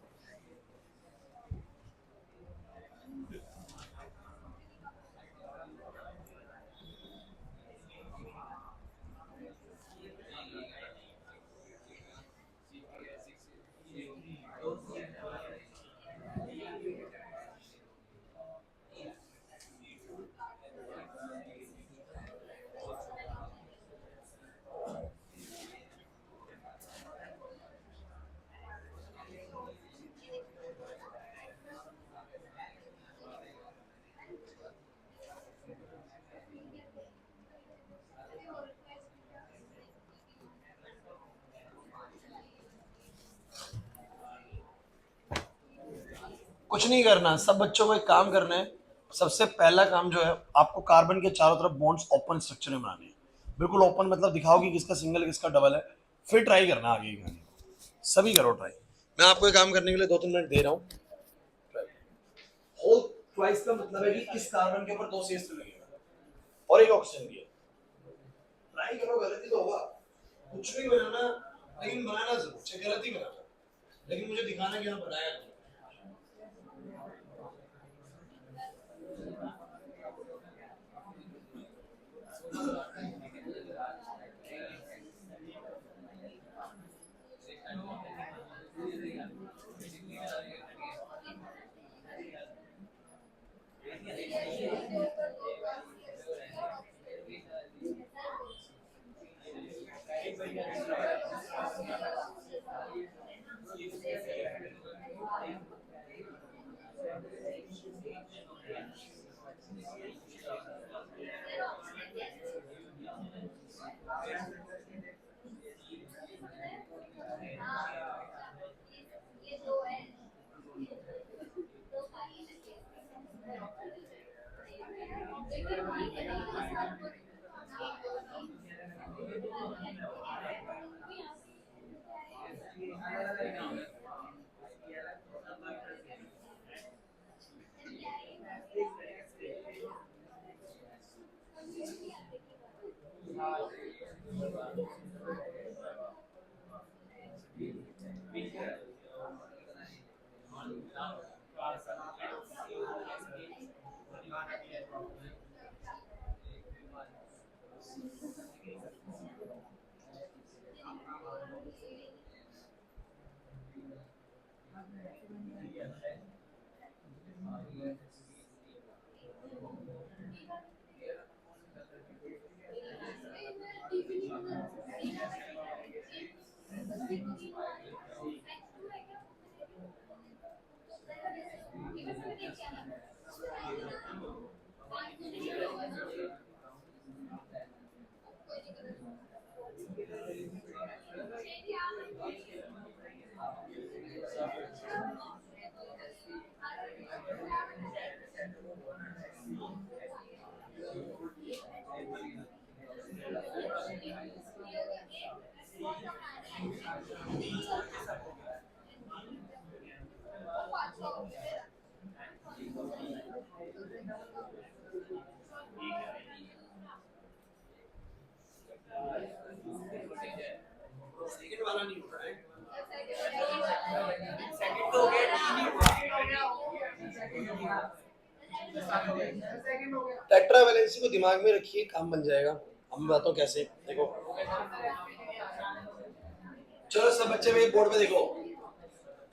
कुछ नहीं करना, सब बच्चों को एक काम करना है। सबसे पहला काम जो है, आपको कार्बन के चारों तरफ बॉन्ड्स ओपन स्ट्रक्चर में बनाने हैं, बिल्कुल ओपन, मतलब दिखाओ कि किसका सिंगल किसका डबल है, फिर ट्राई करना आगे की कहानी। सभी करो ट्राई। मैं आपको ये काम करने के लिए 2-3 मिनट दे रहा हूँ। होल ट्वाइस का मतलब है कि इस कार्बन के ऊपर 2 CH3 लगेगा और एक ऑक्सीजन भी है। ट्राई करो, गलती तो होगा, कुछ भी बनाना, लेकिन बनाना जरूर, चाहे गलती बनाना, लेकिन मुझे दिखाना कि हाँ बनाया। टेट्रावैलेंसी को दिमाग में रखिए, काम बन जाएगा। अब मैं बताता हूँ कैसे। देखो, चलो सब बच्चे मेरे बोर्ड पे देखो।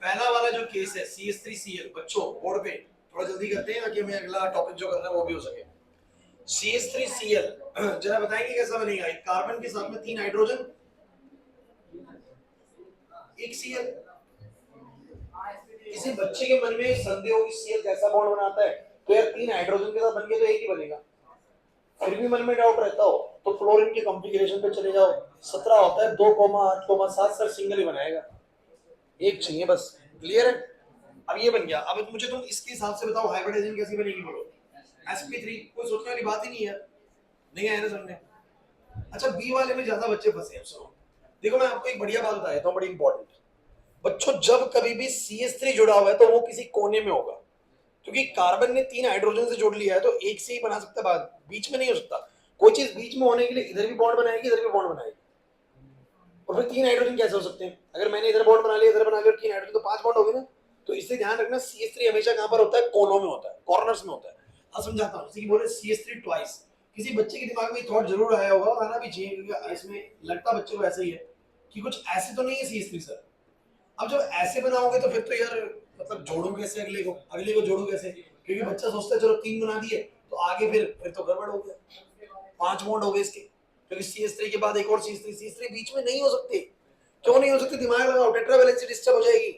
पहला वाला जो केस है CH3Cl, बच्चों बोर्ड पे थोड़ा जल्दी करते हैं ताकि हमें अगला टॉपिक जो करना है वो भी हो सके। CH3Cl जरा बताएंगे कैसा बनेगा? एक कार्बन के साथ में 3 हाइड्रोजन, एक Cl। किसी बच्चे के मन में संदेह हो कि Cl कैसा बॉन्ड बनाता है, तो यार 3 हाइड्रोजन के साथ बन के तो एक ही बनेगा। फिर भी मन में डाउट रहता हो तो फ्लोरीन के कॉन्फ़िगरेशन पे चले जाओ। 17 होता है, 2,8,7 सर सिंगल ही बनाएगा, एक चाहिए बस। क्लियर है? अब ये बन गया। अब मुझे तुम इसके हिसाब से बताओ हाइब्रिडाइजेशन कैसी बनेगी, बोलो। sp3, कोई सोचने वाली बात ही नहीं है, नहीं आया ना समझने। अच्छा, बी वाले में ज्यादा बच्चे फंसे हैं। सुनो, देखो मैं आपको एक बढ़िया बात बता देता हूँ, बड़ी इंपॉर्टेंट। बच्चों, जब कभी भी CH3 जुड़ा हुआ है तो वो किसी कोने में होगा, क्योंकि कार्बन ने 3 हाइड्रोजन से जोड़ लिया है, तो एक से ही बना सकता है, बाद बीच में नहीं हो सकता। कोई चीज बीच में होने के लिए इधर भी बॉन्ड बनाएगी, इधर भी बॉन्ड बनाएगी, और फिर 3 हाइड्रोजन कैसे हो सकते हैं? अगर मैंने इधर बॉन्ड बना लिया, इधर बना लिया, और 3 हाइड्रोजन, तो 5 बॉन्ड हो गए ना। तो इससे ध्यान रखना, CH3 हमेशा कहां पर होता है? कोनों में होता है, कॉर्नर्स में होता है। हाँ, समझाता हूँ। जैसे कि बोले CH3 ट्वाइस, किसी बच्चे के दिमाग में थॉट जरूर आया होगा, और आना भी चाहिए, क्योंकि इसमें लगता बच्चे को ऐसा ही है कि कुछ ऐसे तो नहीं है CH3 सर। अब जब ऐसे बनाओगे तो फिर तो यार मतलब जोड़ू कैसे अगले को जोड़ू कैसे? क्योंकि बच्चा सोचता है चलो 3 बना दिए तो आगे फिर तो गड़बड़ हो गया। 5 बॉन्ड हो गए इसके, क्योंकि CH3 के बाद एक और CH3 बीच में नहीं हो सकते। क्यों नहीं हो सकते? दिमाग लगाओ, टेट्रावैलेंसी डिस्टर्ब हो जाएगी।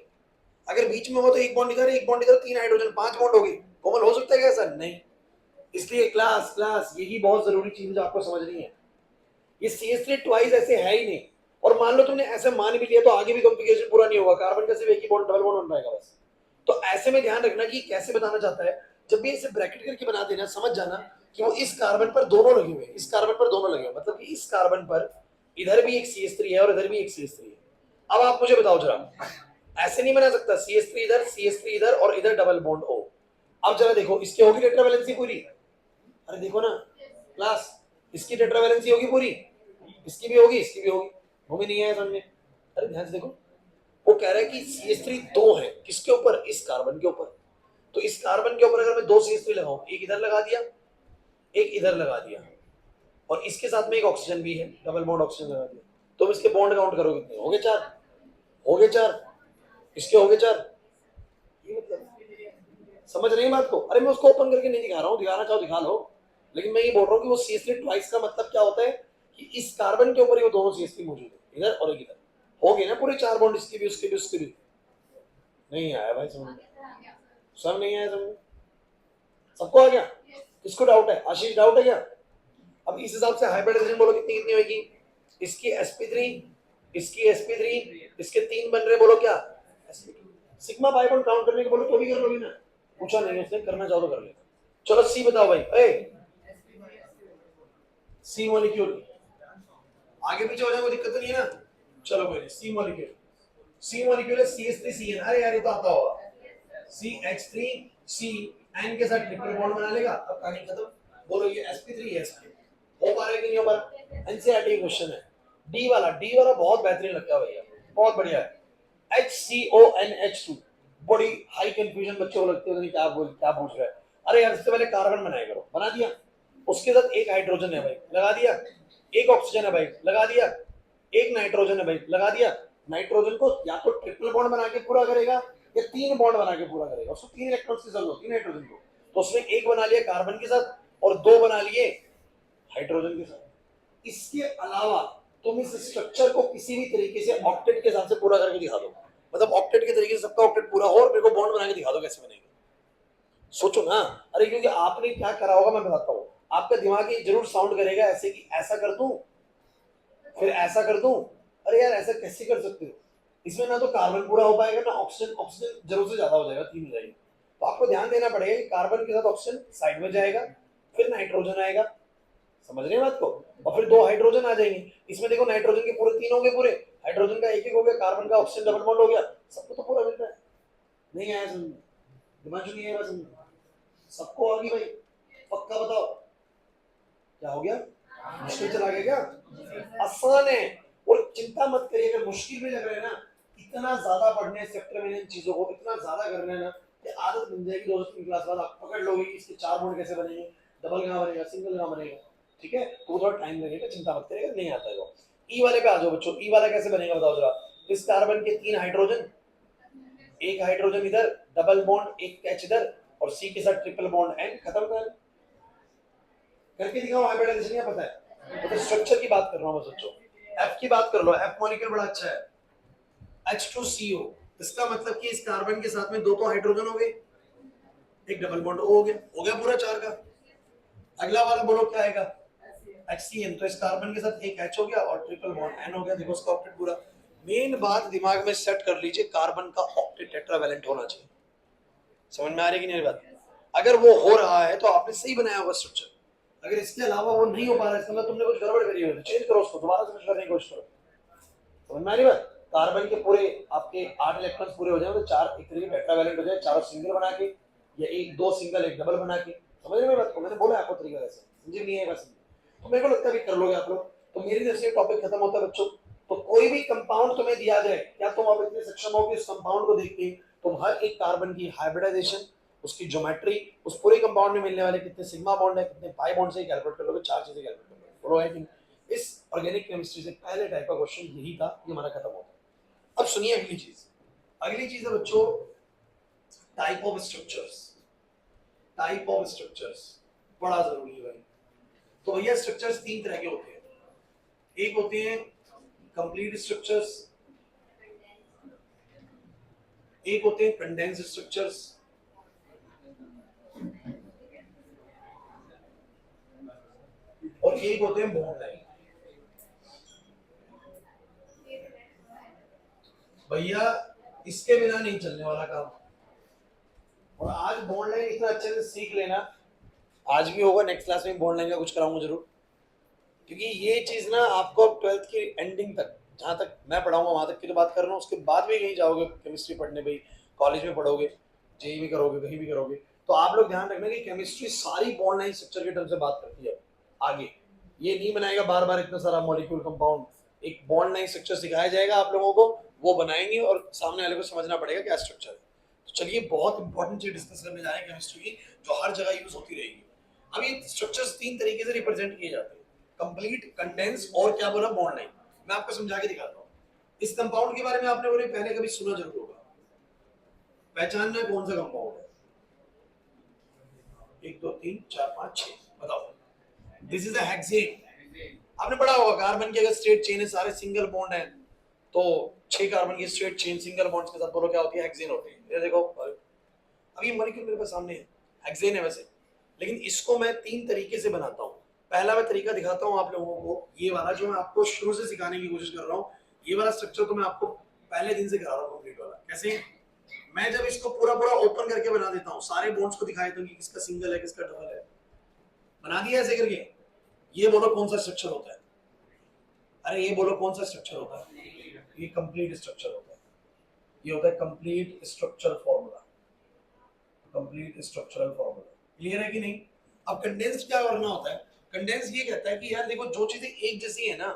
अगर बीच में हो तो एक बॉन्ड इधर, एक बॉन्ड इधर, 3 हाइड्रोजन, 5 बॉन्ड हो गए। कोमल हो सकता है क्या सर? नहीं। इसलिए क्लास यही बहुत जरूरी चीज आपको समझनी है। ये CH3 ट्वाइस ऐसे है ही नहीं। और मान लो तुमने ऐसे मान भी लिया तो आगे भी कॉन्फ़िगरेशन पूरा नहीं होगा, कार्बन का सिर्फ एक ही बॉन्ड, डबल बॉन्ड बन पाएगा बस। तो ऐसे में ध्यान रखना कि कैसे बताना चाहता है। जब भी इसे ब्रैकेट करके बना देना, समझ जाना कि वो इस कार्बन पर दोनों लगे हुए हैं, इस कार्बन पर दोनों लगे हुए, मतलब कि इस कार्बन पर इधर भी एक CH3 है और इधर भी एक CH3 है। अब आप मुझे बताओ जरा, ऐसे नहीं बना सकता CH3 इधर और इधर डबल बॉन्ड O। अब जरा देखो, इसकी होगी टेट्रावैलेंसी पूरी? अरे देखो ना क्लास, इसकी टेट्रावैलेंसी होगी पूरी, इसकी भी होगी, इसकी भी होगी। वो भी नहीं आया समझ में। अरे ध्यान से देखो, वो कह रहा है कि CH3 दो है, किसके ऊपर? इस कार्बन के ऊपर। तो इस कार्बन के ऊपर अगर मैं 2 CH3 लगाऊं, एक इधर लगा दिया, एक इधर लगा दिया, और इसके साथ में एक ऑक्सीजन भी है, डबल बॉन्ड ऑक्सीजन लगा दिया, तो इसके बॉन्ड काउंट करो कितने हो गए? 4 हो गए, 4 इसके हो गए 4। ये मतलब समझ रहे हैं बात को? अरे मैं उसको ओपन करके नहीं दिखा रहा हूँ, दिखाना चाहो दिखा लो, लेकिन मैं ये बोल रहा हूँ कि वो CH3 ट्वाइस का मतलब क्या होता है कि इस कार्बन के ऊपर ही वो दोनों CH3 मौजूद है, इधर और एक इधर। हो गए ना पूरे 4 बॉन्ड, इसके भी, उसके भी, उसके भी। नहीं आया भाई समझ, सब नहीं आया समझ, सबको आ गया? किसको डाउट है? आशीष डाउट है क्या? अब इस हिसाब से हाइब्रिडाइजेशन बोलो कितनी कितनी होगी? इसकी sp3, इसकी sp3, इसके 3 बन रहे, बोलो क्या? सिग्मा बाई बॉन्ड काउंट करने के बोलो तो भी कर लोगे ना, पूछा नहीं उसने, करना चाहो तो कर ले। चलो C बताओ भाई। ए सी मॉलिक्यूल, आगे पीछे हो जाए कोई दिक्कत तो नहीं है ना, चलो कोई नहीं। सी मॉलिक्यूल, सी मॉलिक्यूल है CH3CN, अरे यार ये तो आता होगा, CH3C N के साथ ट्रिपल बॉन्ड बना लेगा, अब कहानी खत्म। बोलो ये sp3 है, sp हो पा रहा है कि नहीं हो पा रहा? एनसीईआरटी क्वेश्चन है। डी वाला बहुत बेहतरीन लगता है भैया, बहुत बढ़िया है। HCONH2, बड़ी हाई कंफ्यूजन बच्चों को लगती है, क्या पूछ रहा है। अरे यार इससे पहले कार्बन बनाया करो, बना दिया, उसके साथ एक हाइड्रोजन है भाई, लगा दिया, एक ऑक्सीजन है भाई, लगा दिया, एक नाइट्रोजन है भाई, लगा दिया। नाइट्रोजन को या तो ट्रिपल बॉन्ड बना के पूरा करेगा या 3 बॉन्ड बना के पूरा करेगा, उसको 3 इलेक्ट्रॉन्स की जरूरत होती है नाइट्रोजन को, तो उसने एक बना लिया कार्बन के साथ और 2 बना लिए हाइड्रोजन के साथ। इसके अलावा तुम इस स्ट्रक्चर को किसी भी तरीके से ऑक्टेट के हिसाब से पूरा करके दिखा दो, मतलब ऑक्टेट के तरीके से सबका ऑक्टेट पूरा हो और मेरे को बॉन्ड बना के दिखा दो कैसे बनेगा। सोचो ना, अरे क्योंकि आपने क्या करा होगा मैं बताता हूँ, आपका दिमाग ये जरूर साउंड करेगा ऐसे कि ऐसा कर दूं फिर ऐसा कर दूं, अरे यार ऐसा कैसे कर सकते हो, इसमें ना तो कार्बन पूरा हो पाएगा ना ऑक्सीजन, ऑक्सीजन जरूर से ज्यादा हो जाएगा, 3 हो जाएगी। तो आपको ध्यान देना पड़ेगा कि कार्बन के साथ ऑक्सीजन साइड में जाएगा, फिर नाइट्रोजन आएगा, समझ रहे हैं बात को, और फिर 2 हाइड्रोजन आ जाएंगे। इसमें देखो नाइट्रोजन के पूरे 3 हो गए पूरे, हाइड्रोजन का एक हो गया, कार्बन का ऑक्सीजन डबल बॉन्ड हो गया, सबको तो पूरा मिल रहा है। नहीं आया समझ, दिमाग नहीं आया समझ, सबको आ गई भाई, पक्का बताओ क्या हो गया, मुश्किल चला गया क्या, आसान है। और चिंता मत करिए, अगर मुश्किल भी लग रहा है ना, इतना ज्यादा पढ़ने सेक्टर में इन चीजों को इतना ज्यादा करना है ना कि आदत बन जाएगी, 2 3 क्लास बाद आप पकड़ लोगे कि इसके 4 बॉन्ड कैसे बनेंगे, डबल कहां बनेगा, सिंगल कहां बनेगा, ठीक है। तो थोड़ा टाइम लगेगा, चिंता मत करिएगा, नहीं आता है वो। ई वाले पे आ जाओ बच्चों, ई वाला कैसे बनेगा बताओ जरा। इस कार्बन के 3 हाइड्रोजन, एक हाइड्रोजन इधर, डबल बॉन्ड एक एच इधर, और सी के साथ ट्रिपल बॉन्ड एन, खत्म कर करके दिखाओ, हाइब्रिडाइजेशन क्या पता है, तो स्ट्रक्चर की बात कर रहा हूं मैं, सोचो एफ की बात कर लो, एफ मॉलिक्यूल बड़ा अच्छा है, H2CO, इसका मतलब कि इस कार्बन के साथ में 2 तो हाइड्रोजन हो गए, एक डबल बॉन्ड हो गया पूरा 4 का। अगला वाला बोलो क्या आएगा, HCN, तो इस कार्बन के साथ एक H हो गया और ट्रिपल बॉन्ड N हो गया, देखो उसका ऑक्टेट पूरा। मेन बात दिमाग में सेट कर लीजिए, कार्बन का ऑक्टेट टेट्रावैलेंट होना चाहिए, समझ में आ रही है कि नहीं बात। अगर वो हो रहा है तो आपने सही बनाया होगा स्ट्रक्चर, अगर इसके अलावा वो नहीं हो पा रहा है, इसका मतलब तुमने कुछ गड़बड़ करी है, चेंज करो उसको, दोबारा से कुछ करने की कोशिश करो, समझ में आ रही बात। कार्बन के पूरे आपके 8 इलेक्ट्रॉन्स पूरे हो जाए तो 4 एक तरीके टेट्रावैलेंट हो जाए, 4 सिंगल बना के, या एक 2 सिंगल एक डबल बना के, समझ रहे हो बात को, मैंने बोला आपको तरीका वैसे, समझे नहीं है बस, तो मेरे को लगता है भी कर लोगे आप लोग। तो मेरी तरफ से टॉपिक खत्म होता है बच्चों। तो कोई भी कंपाउंड तुम्हें दिया जाए, क्या तुम अब इतने सक्षम हो कि इस कंपाउंड को देख के तुम हर एक कार्बन की हाइब्रिडाइजेशन, उसकी ज्योमेट्री, उस पूरे कंपाउंड में मिलने वाले कितने सिग्मा बॉन्ड है, कितने पाई बॉन्ड से कैलकुलेट कर लोगे, 4 चीजें कैलकुलेट कर लोगे, बोलो है कि इस ऑर्गेनिक केमिस्ट्री से पहले टाइप का क्वेश्चन यही था, ये हमारा खत्म होता है। अब सुनिए अगली चीज है बच्चों, type of structures, type of structures बड़ा जरूरी है भाई। तो भैया स्ट्रक्चर्स 3 तरह के होते हैं, एक होते हैं कंप्लीट स्ट्रक्चर्स, एक होते हैं कंडेंस्ड स्ट्रक्चर्स, और एक होते हैं बॉन्ड लाइन। भैया इसके बिना नहीं चलने वाला काम, और आज बॉन्ड लाइन इतना अच्छे से सीख लेना, आज भी होगा, नेक्स्ट क्लास में बॉन्ड लाइन का कुछ कराऊंगा जरूर, क्योंकि ये चीज ना आपको 12th की एंडिंग तक, जहां तक मैं पढ़ाऊंगा वहां तक की तो बात कर रहा हूँ, उसके बाद भी कहीं जाओगे केमिस्ट्री पढ़ने, भाई कॉलेज में पढ़ोगे, जेई भी करोगे, कहीं भी करोगे, तो आप लोग ध्यान रखना कि केमिस्ट्री सारी बॉन्ड लाइन स्ट्रक्चर के टर्म से बात करती है। आगे ये नहीं बनाएगा बार बार इतना सारा मॉलिक्यूल कंपाउंड, एक बॉन्ड लाइन स्ट्रक्चर सिखाया जाएगा आप लोगों को, वो बनाएंगे और सामने वाले को समझना पड़ेगा क्या स्ट्रक्चर है। तो चलिए बहुत इंपॉर्टेंट चीज डिस्कस करने जा रहे हैं केमिस्ट्री की, जो हर जगह यूज होती रहेगी। अब ये स्ट्रक्चर्स 3 तरीके से रिप्रेजेंट किए जाते हैं, कंप्लीट, कंडेंस और क्या बोला, बॉन्ड लाइन। मैं आपको समझा के दिखाता हूँ। इस कंपाउंड के बारे में आपने बोले पहले कभी सुना जरूर होगा, पहचानना कौन सा कंपाउंड है, 1 2 3 4 5 6, बताओ। दिस इज अ हेक्सेन, आपने पढ़ा होगा कार्बन की अगर स्ट्रेट चेन है, सारे सिंगल बॉन्ड है, तो 6 कार्बन की स्ट्रेट चेन सिंगल बॉन्ड्स के साथ बोलो क्या होती है, हेक्सेन होती है। ये देखो अब ये मॉलिक्यूल मेरे पास सामने है, हेक्सेन है वैसे, लेकिन इसको मैं 3 तरीके से बनाता हूँ। पहला मैं तरीका दिखाता हूँ आप लोगों को, ये वाला जो मैं आपको शुरू से सिखाने की कोशिश कर रहा हूँ, ये वाला स्ट्रक्चर तो मैं आपको पहले दिन से करा रहा हूँ कंप्लीट वाला। कैसे, मैं जब इसको पूरा पूरा ओपन करके बना देता हूँ, सारे बॉन्ड्स को दिखा देता हूँ कि किसका सिंगल है किसका डबल है, बना दिया ऐसे करके, ये बोलो कौन सा स्ट्रक्चर होता है? अरे ये बोलो कौन सा स्ट्रक्चर होता है? ये कंप्लीट स्ट्रक्चर होता है। ये होता है complete structure formula, complete structural formula. Clear है कि नहीं? अब कंडेंस क्या करना होता है? कंडेंस ये कहता है कि यार देखो जो चीजें एक जैसी है ना,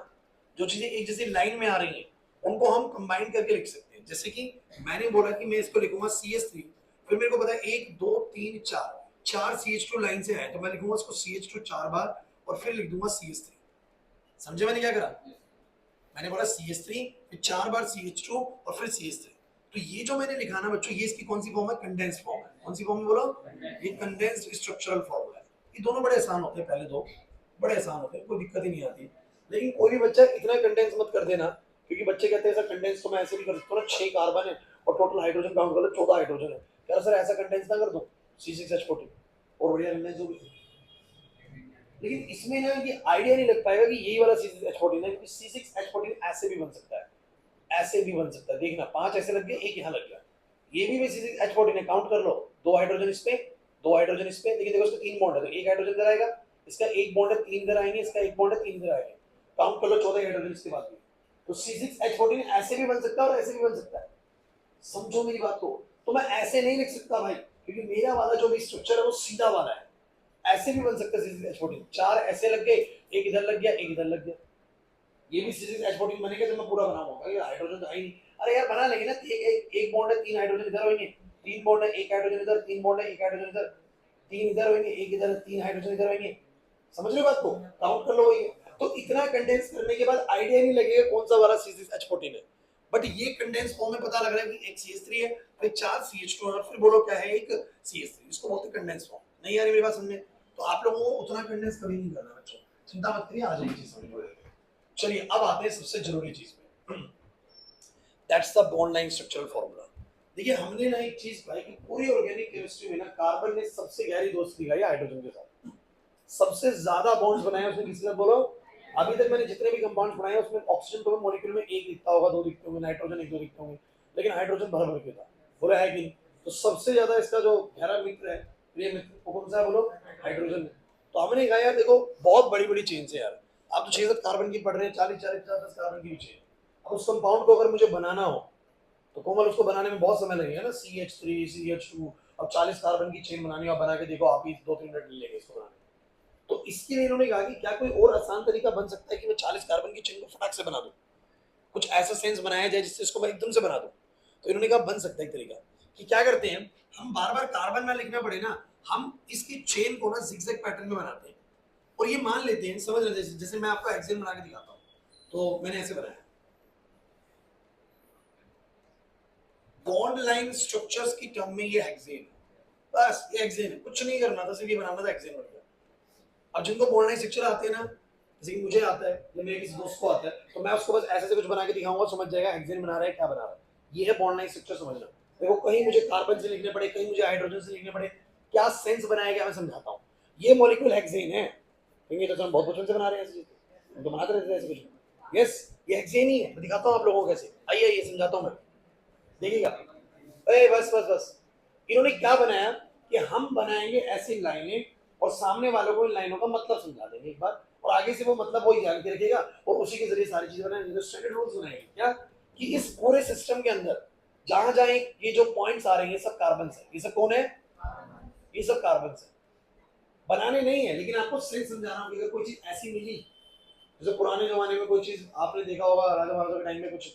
जो चीजें एक जैसी लाइन में आ रही हैं, उनको हम कंबाइन करके लिख सकते हैं। जैसे कि मैंने बोला कि मैं इसको लिखूंगा CH3, फिर मेरे को पता है 1 2 3 4 4 CH2 लाइन से है, तो मैं लिखूंगा इसको CH2 4 बार और फिर लिख दूंगा CH3। समझे मैंने क्या करा? मैंने बोला CH3, फिर 4 बार CH2 और फिर CH3। तो ये जो मैंने लिखा ना बच्चों, ये इसकी कौन सी फॉर्म है? कंडेंस्ड फॉर्म है। कौन सी फॉर्म है बोलो? ये कंडेंस्ड स्ट्रक्चरल फॉर्मूला है। ये दोनों बड़े आसान होते हैं, पहले दो बड़े आसान होते हैं, कोई दिक्कत ही नहीं आती। लेकिन कोई भी बच्चा इतना कंडेंस मत कर देना, क्योंकि बच्चे कहते हैं सर कंडेंस तो मैं ऐसे भी कर सकता हूँ ना, 6 कार्बन है और टोटल हाइड्रोजन काउंट कर लो 14 हाइड्रोजन है, कह रहा सर ऐसा कंडेंस ना कर दो C6H14 और बढ़िया कंडेंस होगी। लेकिन इसमें ना ये आइडिया नहीं लग पाएगा कि यही वाला C6H14 है, क्योंकि C6H14 ऐसे भी बन सकता है, ऐसे भी बन सकता है। देखना 5 ऐसे लग गए, एक यहाँ लग गया, ये भी C6H14 है, काउंट कर लो, 2 हाइड्रोजन इस पे, 2 हाइड्रोजन इस पे। लेकिन देखो इसका 3 बॉन्ड है, तो एक हाइड्रोजन इधर आएगा, इसका एक बॉन्ड है 3 इधर आएंगे, इसका एक बॉन्ड है 3 इधर आएंगे, काउंट कर लो 14 हाइड्रोजन इसके बाद भी। तो C6H14 ऐसे भी बन सकता है और ऐसे भी बन सकता है। समझो मेरी बात को। तो मैं ऐसे नहीं लिख सकता भाई, क्योंकि मेरा वाला जो भी स्ट्रक्चर है वो सीधा वाला है। ऐसे भी बन सकता है C6H14, 4 ऐसे लग गए, एक इधर लग गया, एक इधर लग गया, ये भी C6H14 बनेगा जब मैं पूरा बनाऊंगा। ये हाइड्रोजन तो है ही नहीं। अरे यार बना लेंगे ना, एक बॉन्ड है 3 हाइड्रोजन इधर होंगे, 3 बॉन्ड है 1 हाइड्रोजन इधर, 3 बॉन्ड है 1 हाइड्रोजन इधर, 3 इधर होंगे, एक इधर, 3 हाइड्रोजन इधर होंगे। समझ रहे हो बात को? काउंट कर लो वही। तो इतना कंडेंस करने के बाद आइडिया नहीं लगेगा कौन सा वाला C6H14 है, बट ये कंडेंस फॉर्म में पता लग रहा है कि एक CH3 है, फिर 4 CH2 और फिर बोलो क्या है, एक CH3। इसको बोलते हैं कंडेंस फॉर्म। नहीं आ रही मेरी बात समझ में? तो आप लोगों को उतना कंडेंस कभी नहीं करना बच्चों, चिंता मत करिए, आ जाएगी चीज समझ में। चलिए अब आते हैं सबसे जरूरी चीज पे, that's the bond line structural formula. देखिए हमने ना एक चीज पाई कि पूरी ऑर्गेनिक केमिस्ट्री में ना कार्बन ने सबसे गहरी दोस्ती दिखाई है हाइड्रोजन के साथ, सबसे ज्यादा बॉन्ड्स बनाए उसने किसने बोलो? अभी तक मैंने जितने भी कंपाउंड्स बनाए उसमें ऑक्सीजन तो मॉलिक्यूल में एक दिखता होगा, 2 दिखते होंगे, नाइट्रोजन 1 2 दिखते होंगे, लेकिन हाइड्रोजन भर भर के था, बोला है कि नहीं? तो सबसे ज्यादा इसका जो गहरा मित्र है, प्रिय मित्र, वो कौन सा है बोलो? हाइड्रोजन है। तो हमने कहा यार देखो बहुत बड़ी बड़ी चेन है यार, आप तो 6-7 कार्बन की पढ़ रहे हैं, 40-40-50 कार्बन की चेन। अब उस कंपाउंड को अगर मुझे बनाना हो तो कोमल उसको बनाने में बहुत समय लगेगा ना, CH3 CH2, अब 40 कार्बन की चेन बनानी हो, आप बना के देखो, आप ही 2-3 मिनट लेंगे इसको बनाने। तो इसके लिए इन्होंने कहा कि क्या कोई और आसान तरीका बन सकता है कि मैं 40 कार्बन की चेन को फटाक से बना दूं, कुछ ऐसा सेंस बनाया जाए जिससे इसको मैं एकदम से बना दूं। तो इन्होंने कहा बन सकता है एक तरीका, कि क्या करते हैं, हम बार बार कार्बन ना लिखना पड़े ना, हम इसकी चेन को ना जिगजैग पैटर्न में बनाते हैं और ये मान लेते हैं, समझ रहे हैं? जैसे मैं आपको एक्सेल बना के दिखाता हूँ, तो मैंने ऐसे बनाया बॉन्ड लाइन स्ट्रक्चर्स की टर्म में, ये हेक्सेन, बस ये हेक्सेन है, कुछ नहीं करना था, सिर्फ ये बनाना था, हेक्सेन बन गया। अब जिनको बोलना ही शिक्षण आते हैं ना, जैसे कि मुझे आता है या मेरे किसी दोस्त को आता है, तो मैं उसको बस ऐसे से कुछ बना के दिखाऊंगा, समझ जाएगा हेक्सेन बना रहा है, क्या बना रहा है। ये है बॉन्ड लाइन स्ट्रक्चर समझना। देखो कहीं मुझे कार्बन से लिखने पड़े, कहीं मुझे हाइड्रोजन से लिखने पड़े, क्या सेंस बनाया गया मैं समझाता हूँ। ये मॉलिक्यूल हेक्सेन है, क्योंकि तो हम बहुत बचपन से बना रहे हैं ऐसी चीजें, हम तो बनाते रहते थे ऐसे कुछ। यस ये हेक्सेन ही है, मैं दिखाता हूँ आप लोगों को कैसे, आइए आइए समझाता हूँ मैं, देखिएगा। अरे बस बस बस, इन्होंने क्या बनाया कि हम बनाएंगे ऐसी लाइनें और सामने वालों को इन लाइनों का मतलब समझा देंगे एक बार, और आगे से वो मतलब वही जान के रखेगा और उसी के जरिए सारी चीजें बनाएंगे। स्टैंडर्ड रूल्स बनाएंगे क्या, कि इस पूरे सिस्टम के अंदर जहां जहां ये जो पॉइंट्स आ रहे हैं, ये सब कार्बन है, ये सब कौन है? ये सब कार्बन है। बनाने नहीं है, लेकिन आपको सही समझाना होगा। अगर कोई चीज ऐसी मिली, जैसे पुराने जमाने में कोई चीज आपने देखा होगा, राजा महाराजा के टाइम में कुछ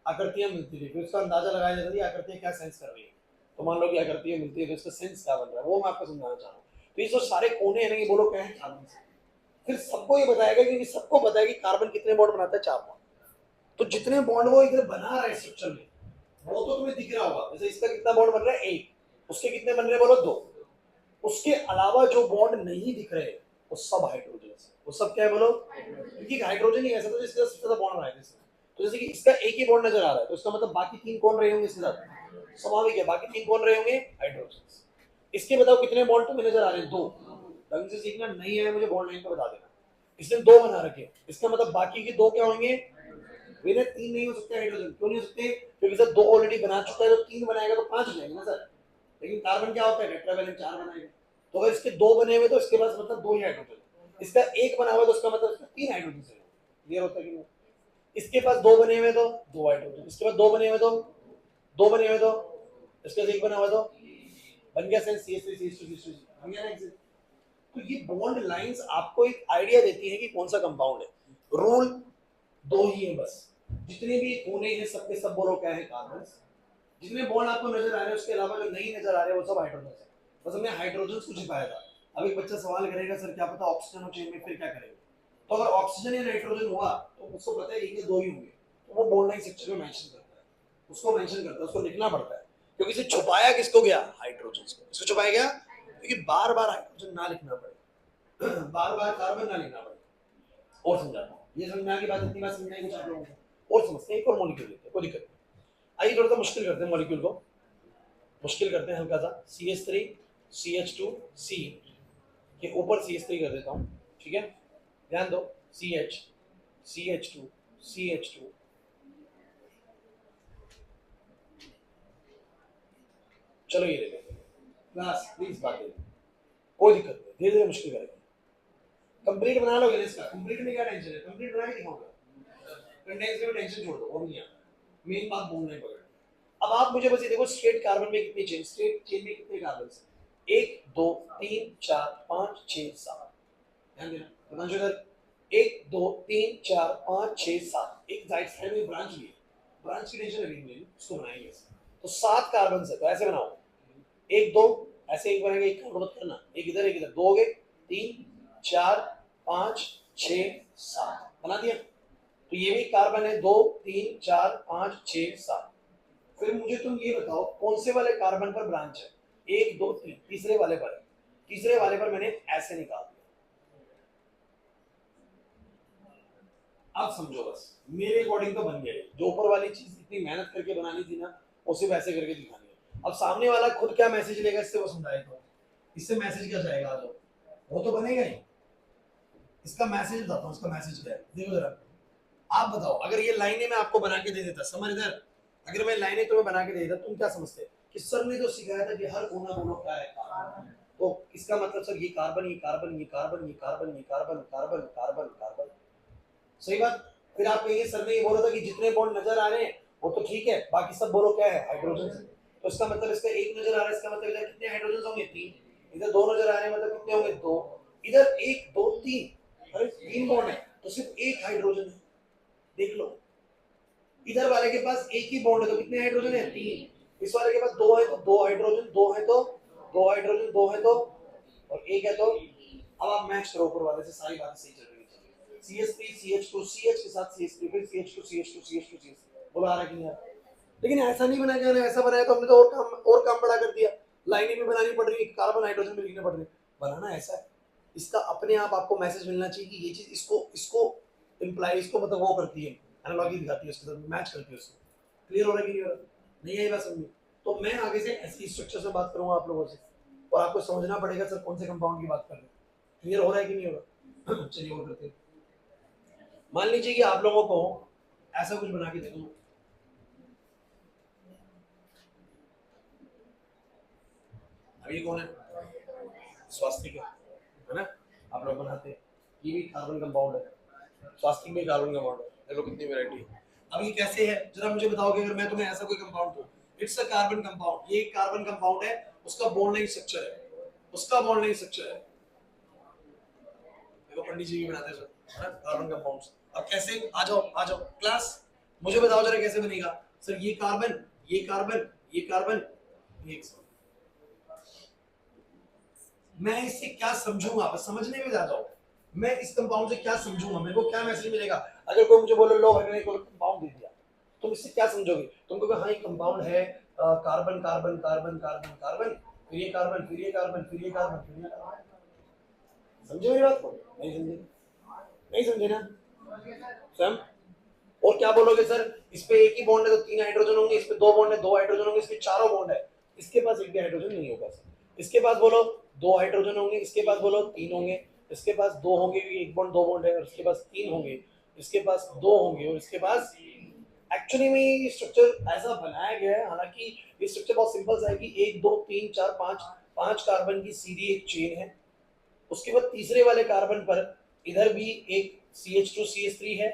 आकृतियां मिलती थी, फिर उसका अंदाजा लगाया जाता था आकृतियां क्या सेंस कर रही है। तो मान लो कि आकृतियां मिलती है तो इसका सेंस क्या बन रहा है, वो मैं आपको समझाना चाह रहा हूँ। तो ये जो सारे कोने हैं ना, ये बोलो क्या है? कार्बन से। फिर सबको ये बताएगा, क्योंकि सबको पता है कि कार्बन कितने बॉन्ड बनाता है? 4 बॉन्ड। तो जितने बॉन्ड वो इधर बना रहा है स्ट्रक्चर में, वो तो तुम्हें दिख रहा होगा। जैसे इसका कितना बॉन्ड बन रहा है? 1। उसके कितने बन रहे हैं बोलो? 2। उसके अलावा जो बॉन्ड नहीं दिख रहे वो सब हाइड्रोजन है। वो सब क्या है बोलो? क्योंकि हाइड्रोजन ही ऐसा था जिसके साथ सबसे ज्यादा बॉन्ड बनाए थे। तो जैसे कि इसका एक ही बॉन्ड नजर आ रहा है, तो इसका मतलब बाकी 3 कौन रहे होंगे इसके साथ? स्वाभाविक है, बाकी 3 कौन रहे होंगे? हाइड्रोजन। इसके बताओ कितने बॉन्ड तुम्हें नजर आ रहे हैं? 2। ढंग से सीखना नहीं है मुझे, बॉन्ड लाइन का बता देना। इसने 2 बना रखे, इसका मतलब बाकी के 2 क्या होंगे? वे 3 नहीं हो सकते हाइड्रोजन। क्यों नहीं हो सकते? क्योंकि सर 2 ऑलरेडी बना चुका है, तो 3 बनाएगा तो 5 हो जाएंगे ना सर। लेकिन कार्बन क्या होता है? टेट्रावैलेंट 4 बनाएगा। तो अगर इसके 2 बने हुए तो इसके पास मतलब 2 ही हाइड्रोजन। इसका एक बना हुआ है तो उसका मतलब इसका 3 हाइड्रोजन है। क्लियर होता है कि नहीं? इसके पास 2 बने हुए तो 2 हाइड्रोजन, इसके पास 2 बने हुए तो 2 बने हुए तो इसके पास 1 बना हुआ तो बन गया सेंस CH3 CH2 CH2 बन गया ना एक। तो ये बॉन्ड लाइंस आपको एक आइडिया देती है कि कौन सा कंपाउंड है। रूल 2 ही है बस, जितने भी कोने हैं सबके सब बोलो क्या है कार्बन। जितने बॉन्ड आपको नजर आ रहे हैं उसके अलावा जो नहीं नजर आ रहे हैं वो सब हाइड्रोजन है। बस हमने हाइड्रोजन को छिपाया था। अब एक बच्चा सवाल करेगा सर क्या पता ऑक्सीजन हो चेन में, फिर क्या करेंगे? तो अगर ऑक्सीजन या नाइट्रोजन हुआ तो उसको पता है ये 2 ही होंगे, तो वो बॉन्ड लाइन सेक्शन में मेंशन करता है, उसको मेंशन करता है, उसको लिखना पड़ता है, क्योंकि इसे छुपाया किसको गया? हाइड्रोजन को। इसको छुपाया गया क्योंकि बार बार हाइड्रोजन ना लिखना पड़े, बार बार कार्बन ना लिखना पड़े। और समझाता हूँ, ये समझना की बात इतनी बात समझना है कुछ आप लोगों को और समझते हैं। एक और मॉलिक्यूल लेते हैं, कोई दिक्कत नहीं। आइए थोड़ा सा मुश्किल करते हैं मॉलिक्यूल को, मुश्किल करते हैं हल्का सा। CH3 CH2 C के ऊपर CH3 कर देता हूँ, ठीक है? ध्यान दो, CH CH2 CH2 चलो ये ले लेते हैं। क्लास प्लीज बात है, कोई दिक्कत नहीं, धीरे धीरे मुश्किल करेंगे। कंप्लीट बना लोगे इसका, कंप्लीट में क्या टेंशन है? कंप्लीट बना के दिखाऊंगा, कंडेंस में टेंशन छोड़ दो, वो नहीं आता, मेन बात बोलना है पकड़। अब आप मुझे बस ये देखो, स्ट्रेट कार्बन में कितने चेन, स्ट्रेट चेन में कितने कार्बन है? 1 2 3 4 5 6 7। ध्यान देना बताओ सर, 1 2 3 4 5 6 7। एक राइट साइड में ब्रांच भी है, ब्रांच की टेंशन लगी मुझे, उसको बनाएंगे। तो 7 कार्बन है, तो ऐसे बनाओ 1 2, ऐसे एक बनेगा, एक काउंट मत करना, एक इधर 2 हो गए, 3 4 5 6 7 बना दिया। तो ये भी कार्बन है, 2 3 4 5 6 7। फिर मुझे तुम ये बताओ कौन से वाले कार्बन पर ब्रांच है? 1 2 3, तीसरे वाले पर। तीसरे वाले पर मैंने ऐसे निकाल दिया। अब समझो बस, मेरे अकॉर्डिंग तो बन गया। जो ऊपर वाली चीज इतनी मेहनत करके बनानी थी ना, उसे वैसे करके दिखानी है। अब सामने वाला खुद क्या मैसेज लेगा इससे वो समझाएगा, इससे मैसेज क्या जाएगा? आज वो तो बनेगा ही। इसका मैसेज बताता हूँ, इसका मैसेज क्या है, देखो जरा। आप बताओ, अगर ये लाइनें मैं आपको बना के दे देता, समझ इधर, अगर मैं लाइनें तुम्हें बना के दे देता, तुम क्या समझते कि सर ने तो सिखाया था कि हर कोना बोलो क्या है कार्बन। तो इसका मतलब सर ये कार्बन ये कार्बन ये कार्बन ये कार्बन ये कार्बन कार्बन कार्बन कार्बन, सही बात। फिर आप कहिए सर ने ये बोला था कि जितने बॉन्ड नजर आ रहे हैं वो तो ठीक है, बाकी सब बोलो क्या है? हाइड्रोजन। तो इसका मतलब इसका एक नजर आ रहा है, इसका मतलब इधर कितने हाइड्रोजन होंगे? 3। इधर 2 नजर आ रहे हैं, मतलब कितने होंगे? 2। इधर 1 2 3, अरे 3 बॉन्ड है तो सिर्फ एक हाइड्रोजन है, देख लो। इधर वाले के पास एक ही बॉन्ड है तो कितने हाइड्रोजन है? 3। इस वाले के पास 2 है तो 2 हाइड्रोजन, 2 है तो 2 हाइड्रोजन, 2 है तो और 1 है तो। अब आप मैच करो ऊपर वाले से, सारी बातें सही चल रही है। CH3 CH2 CH के साथ CH3, फिर CH2 CH2 CH2 CH3, बोला आ रहा है कि नहीं आ रहा? लेकिन ऐसा नहीं बनाया गया ना, ऐसा बनाया तो हमने तो और काम बड़ा कर दिया। लाइनें भी बनानी पड़ रही है, कार्बन हाइड्रोजन भी लिखने पड़ रहे हैं। बनाना ऐसा है, इसका अपने आप आपको मैसेज मिलना चाहिए कि ये चीज इसको इसको इंप्लाई, इसको मतलब वो करती है, एनालॉजी दिखाती है, उसके साथ मैच करती है उसको। क्लियर हो रहा है कि नहीं हो रहा? नहीं आई बात समझ में? तो मैं आगे से ऐसी स्ट्रक्चर से बात करूंगा आप लोगों से, और आपको समझना पड़ेगा सर कौन से कंपाउंड की बात कर रहे हैं। क्लियर हो रहा है कि नहीं हो रहा? चलिए और करते हैं। मान लीजिए कि आप लोगों को ऐसा कुछ बना के दे दूं, अभी कौन है? स्वास्तिक है ना? आप लोग बनाते हैं, ये भी कार्बन कंपाउंड है, स्वास्तिक में कार्बन कंपाउंड है, देखो कितनी वैरायटी है। अब ये कैसे है जरा मुझे बताओगे, अगर मैं तुम्हें ऐसा कोई कंपाउंड दूं, इट्स अ कार्बन कंपाउंड, ये कार्बन कंपाउंड है, उसका बॉन्ड लाइन स्ट्रक्चर है, उसका बॉन्ड लाइन स्ट्रक्चर है, देखो पंडित जी भी बनाते हैं सर, है ना, कार्बन कंपाउंड्स। अब कैसे? आ जाओ क्लास, मुझे बताओ जरा कैसे बनेगा? सर ये कार्बन ये कार्बन ये कार्बन, ये मैं इससे क्या समझूंगा? बस समझने में ज्यादा हो, मैं इस कंपाउंड से क्या समझूंगा? मेरे को क्या मैसेज मिलेगा? अगर कोई मुझे बोले लो भाई मैंने कोई कंपाउंड दे दिया, तुम इससे क्या समझोगे? तुम कहोगे हाँ ये कंपाउंड है, carbon carbon carbon carbon carbon, फिर ये कार्बन फिर ये कार्बन फिर ये कार्बन फिर ये कार्बन। समझे मेरी बात को? नहीं समझे? नहीं समझे ना सर? और क्या बोलोगे सर, इस पे एक ही बॉन्ड है तो 3 हाइड्रोजन होंगे, इस पे 2 बॉन्ड है 2 हाइड्रोजन होंगे, इस पे चारों बॉन्ड है, इसके पास एक भी हाइड्रोजन नहीं होगा सर। इसके पास बोलो 2 हाइड्रोजन होंगे, इसके पास बोलो 3 होंगे, इसके पास 2 होंगे, एक बॉन्ड 2 बॉन्ड है, और इसके पास 3 होंगे, इसके पास 2 होंगे, और इसके पास। एक्चुअली में ये स्ट्रक्चर ऐसा बनाया गया है, हालांकि ये स्ट्रक्चर बहुत सिंपल सा है कि 1 2 3 4 5 5 कार्बन की सीधी एक चेन है, उसके बाद तीसरे वाले कार्बन पर इधर भी एक CH2CH3 है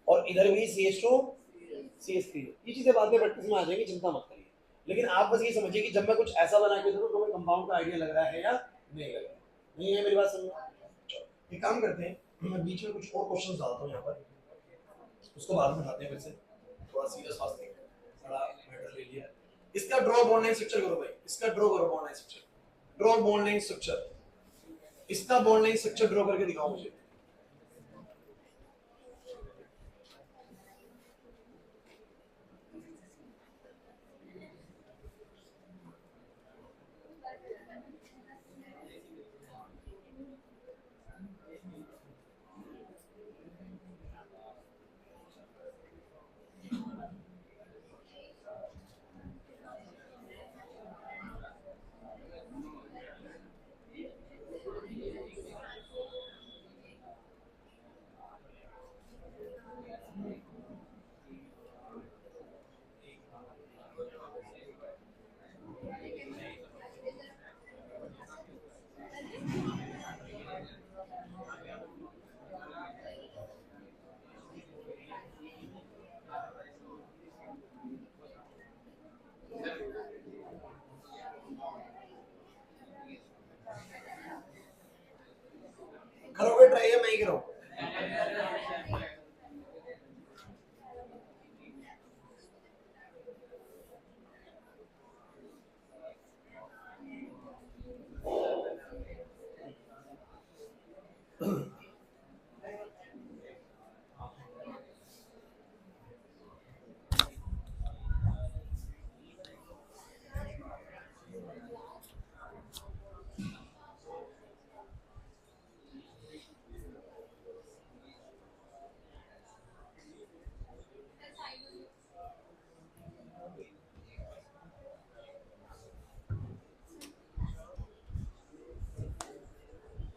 और इधर भी CH2CH3 है। ये चीजें बाद में प्रैक्टिस में आ जाएंगी, चिंता मत करिए। लेकिन आप बस ये समझिए कि जब मैं कुछ ऐसा बना के दूँ तो तुम्हें कंपाउंड का आइडिया लग रहा है या नहीं लग रहा है। नहीं है मेरी बात समझ में? एक काम करते हैं, मैं बीच में कुछ और क्वेश्चन डालता हूँ यहाँ पर, उसको बाद में उठाते हैं फिर से। थोड़ा सीरियस फास्टिंग बड़ा मैटर ले लिया। इसका ड्रॉ बॉन्ड लाइन स्ट्रक्चर करो भाई, इसका ड्रॉ करो bond line structure, draw bond line structure, इसका बॉन्ड लाइन स्ट्रक्चर ड्रॉ करके दिखाओ मुझे। करोगे ट्राई या मैं ही कराऊं?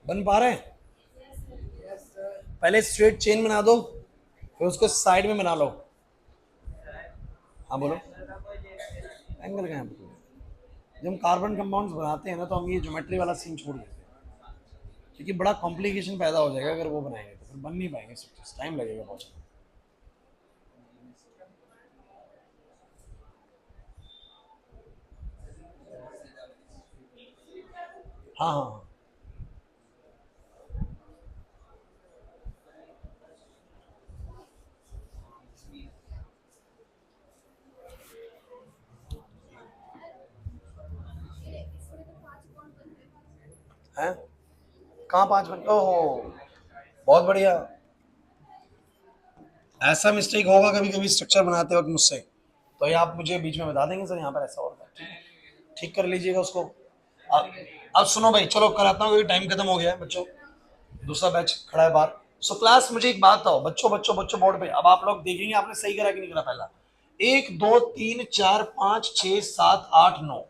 बन पा रहे हैं? पहले स्ट्रेट चेन बना दो, फिर उसको साइड में बना लो। हाँ बोलो। एंगल कहाँ है? जब हम कार्बन कंपाउंड्स बनाते हैं ना, तो हम ये ज्योमेट्री वाला सीन छोड़ देते हैं, क्योंकि बड़ा कॉम्प्लिकेशन पैदा हो जाएगा अगर वो बनाएंगे तो फिर बन नहीं पाएंगे स्ट्रक्चर्स, टाइम लगेगा बहुत। हाँ हाँ हाँ। हैं? कहाँ 5 बन? ओहो, बहुत बढ़िया। ऐसा मिस्टेक होगा कभी कभी स्ट्रक्चर बनाते वक्त मुझसे, तो ये आप मुझे बीच में बता देंगे सर यहाँ पर ऐसा होता है, ठीक है? ठीक कर लीजिएगा उसको। अब अब सुनो भाई, चलो कराता हूँ क्योंकि टाइम खत्म हो गया है बच्चों, दूसरा बैच खड़ा है बाहर। सो क्लास, मुझे एक बात बताओ बच्चों बच्चों बच्चों, बोर्ड पे अब आप लोग देखेंगे आपने सही करा कि नहीं करा। पहला 1 2 3 4 5 6 7 8 9,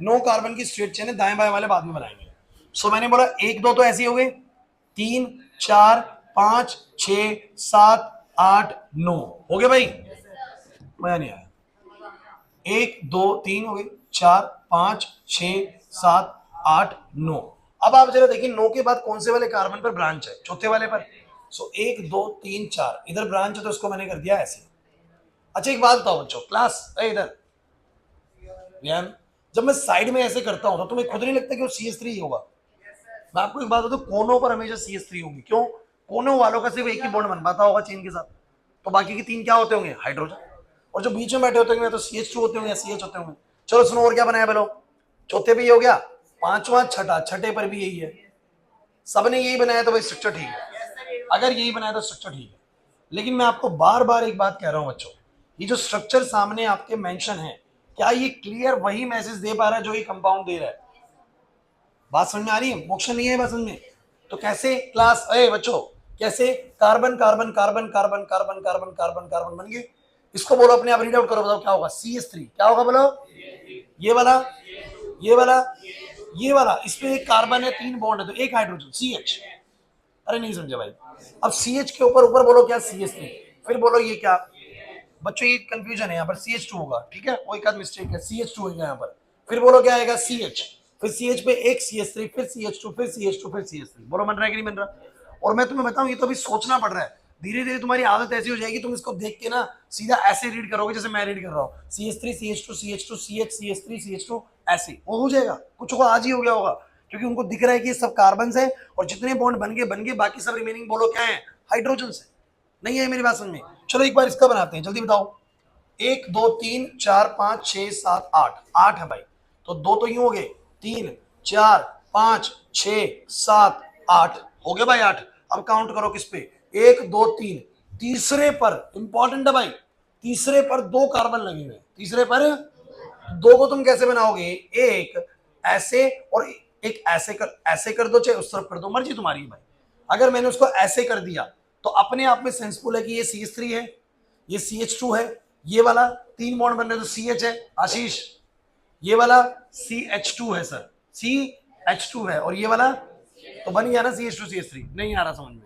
9 कार्बन की स्ट्रेट चेन है, दाएं बाएं वाले बाद में बनाएंगे। सो मैंने बोला 1 2 तो ऐसे ही हो गए, 3 4 5 6 7 8 9 हो गए भाई? मजा नहीं आया। 1 2 3 हो गए, 4 5 6 7 8 9। अब आप जरा देखिए 9 के बाद कौन से वाले कार्बन पर ब्रांच है? चौथे वाले पर। सो 1 2 3 4 इधर ब्रांच है, तो इसको मैंने कर दिया ऐसे। अच्छा एक बात बताओ बच्चों, क्लास इधर ध्यान, जब मैं साइड में ऐसे करता हूं तो तुम्हें खुद नहीं लगता कि वो CH3 होगा? मैं आपको एक बात बताऊं, कोनों पर हमेशा CH3 होंगी। क्यों? कोनों वालों का सिर्फ एक ही बॉन्ड बन पाता होगा चेन के साथ, तो बाकी के 3 क्या होते होंगे? हाइड्रोजन। और जो बीच में बैठे होते होंगे तो CH2 होते होंगे या CH होते होंगे। चलो सुनो, और क्या बनाया बोलो? चौथे पे ये हो गया, पांचवा छठा, छठे पर भी यही है। सबने यही बनाया तो भाई स्ट्रक्चर ठीक है, अगर यही बनाया तो स्ट्रक्चर ठीक है। लेकिन मैं आपको बार बार एक बात कह रहा हूं बच्चों, ये जो स्ट्रक्चर सामने आपके मेंशन है, क्या ये क्लियर वही मैसेज दे पा रहा है जो ये कंपाउंड दे रहा है? बात समझ में आ रही है? मोक्ष नहीं है बात समझ में? तो कैसे क्लास, अरे बच्चों, कैसे carbon carbon carbon carbon carbon carbon carbon carbon बन गए? इसको बोलो अपने आप रीड आउट करो, बताओ क्या होगा? CH3 क्या होगा बोलो? ये वाला, ये वाला, ये वाला, इस पे एक कार्बन है, 3 बॉन्ड है, तो एक हाइड्रोजन CH। अरे नहीं समझे भाई? अब CH के ऊपर ऊपर बोलो क्या? CH3। फिर बोलो ये क्या? बच्चों ये कंफ्यूजन है, यहाँ पर CH2 होगा, ठीक है, वो एक आध मिस्टेक है, CH2 होगा यहाँ पर। फिर बोलो क्या आएगा? CH। फिर CH पे एक CH3, फिर CH2, फिर CH2, फिर CH3। बोलो बन रहा है कि नहीं बन रहा? और मैं तुम्हें बताऊं, ये तो अभी सोचना पड़ रहा है। धीरे धीरे तुम्हारी आदत ऐसी हो जाएगी, तुम इसको देख के ना सीधा ऐसे रीड करोगे जैसे मैं रीड कर रहा हूँ, CH3 CH2 CH2 CH CH3 CH2, ऐसे वो हो जाएगा। कुछ होगा आज ही हो गया होगा, क्योंकि उनको दिख रहा है कि ये सब कार्बन है और जितने बॉन्ड बन गए, बाकी सब रिमेनिंग बोलो क्या है, हाइड्रोजन है। नहीं है मेरी बात समझ में? चलो एक बार इसका बनाते हैं, जल्दी बताओ। 1 2 3 4 5 6 7 8, 8 है भाई, तो दो तो यूं हो गए, 3 4 5 6 7 8 हो गए भाई 8। अब काउंट करो किस पे, 1 2 3, तीसरे पर इंपॉर्टेंट है भाई, तीसरे पर दो कार्बन लगे हुए, तीसरे पर दो को तुम कैसे बनाओगे, एक ऐसे और एक ऐसे कर दो, चाहे उस तरफ कर दो, मर्जी तुम्हारी है भाई। अगर मैंने उसको ऐसे कर दिया तो अपने आप में सेंसफुल है कि ये CH3 है, ये CH2 है, ये वाला 3 बॉन्ड बन रहे तो CH है आशीष, ये वाला CH2 है सर, CH2 है, और ये वाला तो बन गया ना CH2 CH3। नहीं आ रहा समझ में?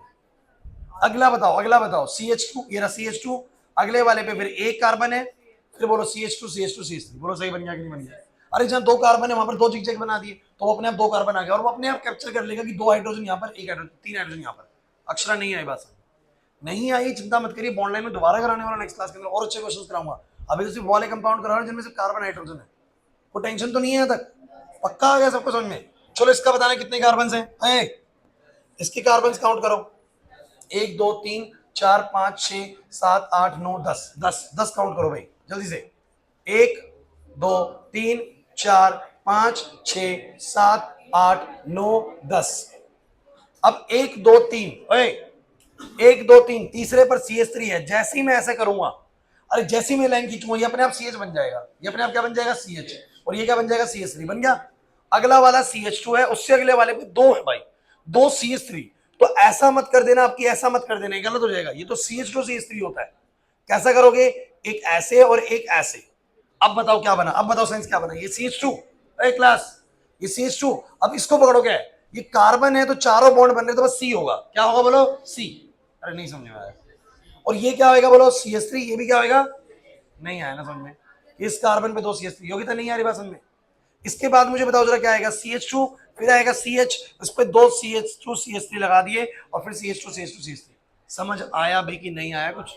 अगला बताओ CH2, ये रहा CH2, अगले वाले पे फिर एक कार्बन है, फिर बोलो CH2 CH2 CH3, बोलो सही बन गया कि नहीं बन गया? अरे जहां दो कार्बन है वहां पर दो जिगजैग बना दिए, तो वो अपने आप दो कार्बन आ गया, और वो अपने आप कैप्चर कर लेगा कि दो हाइड्रोजन यहाँ पर, एक हाइड्रोजन, तीन हाइड्रोजन यहाँ पर। अक्षरा नहीं आई बात समझ? नहीं आई, चिंता मत करिए, बॉन्ड लाइन में दोबारा कराने वाला नेक्स्ट क्लास के अंदर, और अच्छे क्वेश्चन कराऊंगा। अभी तो सिर्फ वाले कंपाउंड करा रहा हूं जिनमें सिर्फ कार्बन हाइड्रोजन है, कोई टेंशन तो नहीं है तक, पक्का आ गया सबको समझ में? चलो इसका बताना कितने कार्बन हैं, इसके कार्बन काउंट करो, 1 2 3 4 5 6 7 8 9 10, 10 काउंट करो भाई जल्दी से, 1 2 3 4 5 6 7 8 9 10। अब 1 2 3 तीसरे पर CH3 है, जैसे ही मैं ऐसे करूंगा, अरे जैसे ही मैं लाइन खींचूंगा, ये अपने आप CH बन जाएगा, ये अपने आप क्या बन जाएगा, CH, और ये क्या बन जाएगा, CH3 बन गया। अगला वाला CH2 है, उससे अगले वाले पे दो है भाई, दो CH3, तो ऐसा मत कर देना आपकी, ऐसा मत कर देना, गलत हो जाएगा, ये तो CH2 CH3 होता है। कैसा करोगे, एक ऐसे और एक ऐसे। अब बताओ क्या बना, अब बताओ साइंस क्या बना, ये CH2, क्लास, ये CH2, अब इसको पकड़ो, क्या है, ये कार्बन है तो चारों बॉन्ड बन रहे तो बस C होगा, क्या होगा बोलो, C। अरे नहीं समझ में आया। और ये क्या होगा बोलो, CH3, ये भी क्या होगा, नहीं आया ना समझ में? इस कार्बन पे दो CH3, योग्यता नहीं आ रही बात समझ में? इसके बाद मुझे बताओ जरा क्या आएगा, CH2, फिर आएगा CH, उस पर दो CH2 CH3 लगा दिए, और फिर CH2 CH2 CH3। समझ आया भी कि नहीं आया कुछ?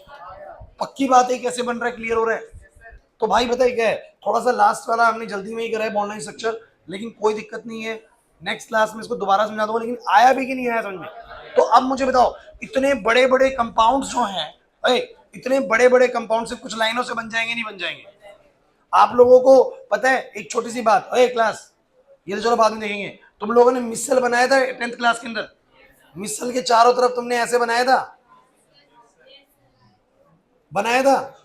पक्की बात है, कैसे बन रहा है, क्लियर हो रहा है? तो भाई बताइए क्या है, थोड़ा सा लास्ट वाला हमने जल्दी में ही करा है बॉन्ड लाइन स्ट्रक्चर, लेकिन कोई दिक्कत नहीं है, नेक्स्ट क्लास में इसको दोबारा समझा दूंगा, लेकिन आया भी कि नहीं आया समझ में? तो अब मुझे बताओ, इतने बड़े बड़े कंपाउंड्स जो हैं, इतने बड़े बड़े कंपाउंड से कुछ लाइनों से बन जाएंगे, नहीं बन जाएंगे? आप लोगों को पता है एक छोटी सी बात, क्लास, ये तो चलो बाद में देखेंगे, तुम लोगों ने मिसल बनाया था 10th क्लास के अंदर, मिसल के चारों तरफ तुमने ऐसे बनाया था,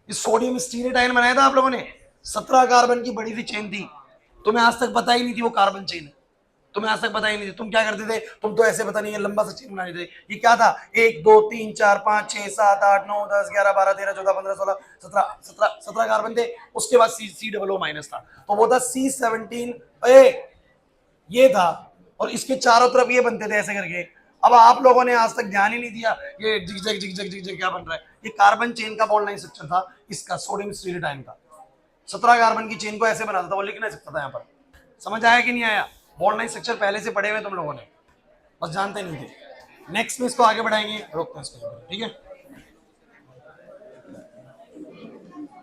इस सोडियम स्टीरेट आयन बनाया था आप लोगों ने, 17 कार्बन की बड़ी सी चेन थी, तुम्हें आज तक पता ही नहीं थी वो कार्बन चेन है, तुम्हें आज तक पता ही नहीं थी, तुम क्या करते थे, तुम तो ऐसे पता नहीं है लंबा सा चेन बना देते, ये क्या था, 1 2 3 4 5 6 7 8 9 10 11 12 13 14 15 16 17 कार्बन थे, उसके बाद COO माइनस था, तो वो था C17, ये था, और इसके चारों तरफ ये बनते थे ऐसे करके। अब आप लोगों ने आज तक ध्यान ही नहीं दिया, ये जिगजैग जिगजैग जिगजैग क्या बन रहा है, ये कार्बन चेन का बॉन्ड लाइन स्ट्रक्चर था इसका, सोडियम स्टीरेट आयन का, 17 कार्बन की चेन को ऐसे बनाता था, वो लिख नहीं सकता था यहाँ पर। समझ आया कि नहीं आया? बॉन्ड लाइन स्ट्रक्चर पहले से पढ़े हुए तुम लोगों ने, बस जानते नहीं थे। नेक्स्ट में इसको आगे बढ़ाएंगे, रोकते हैं इसको, ठीक है।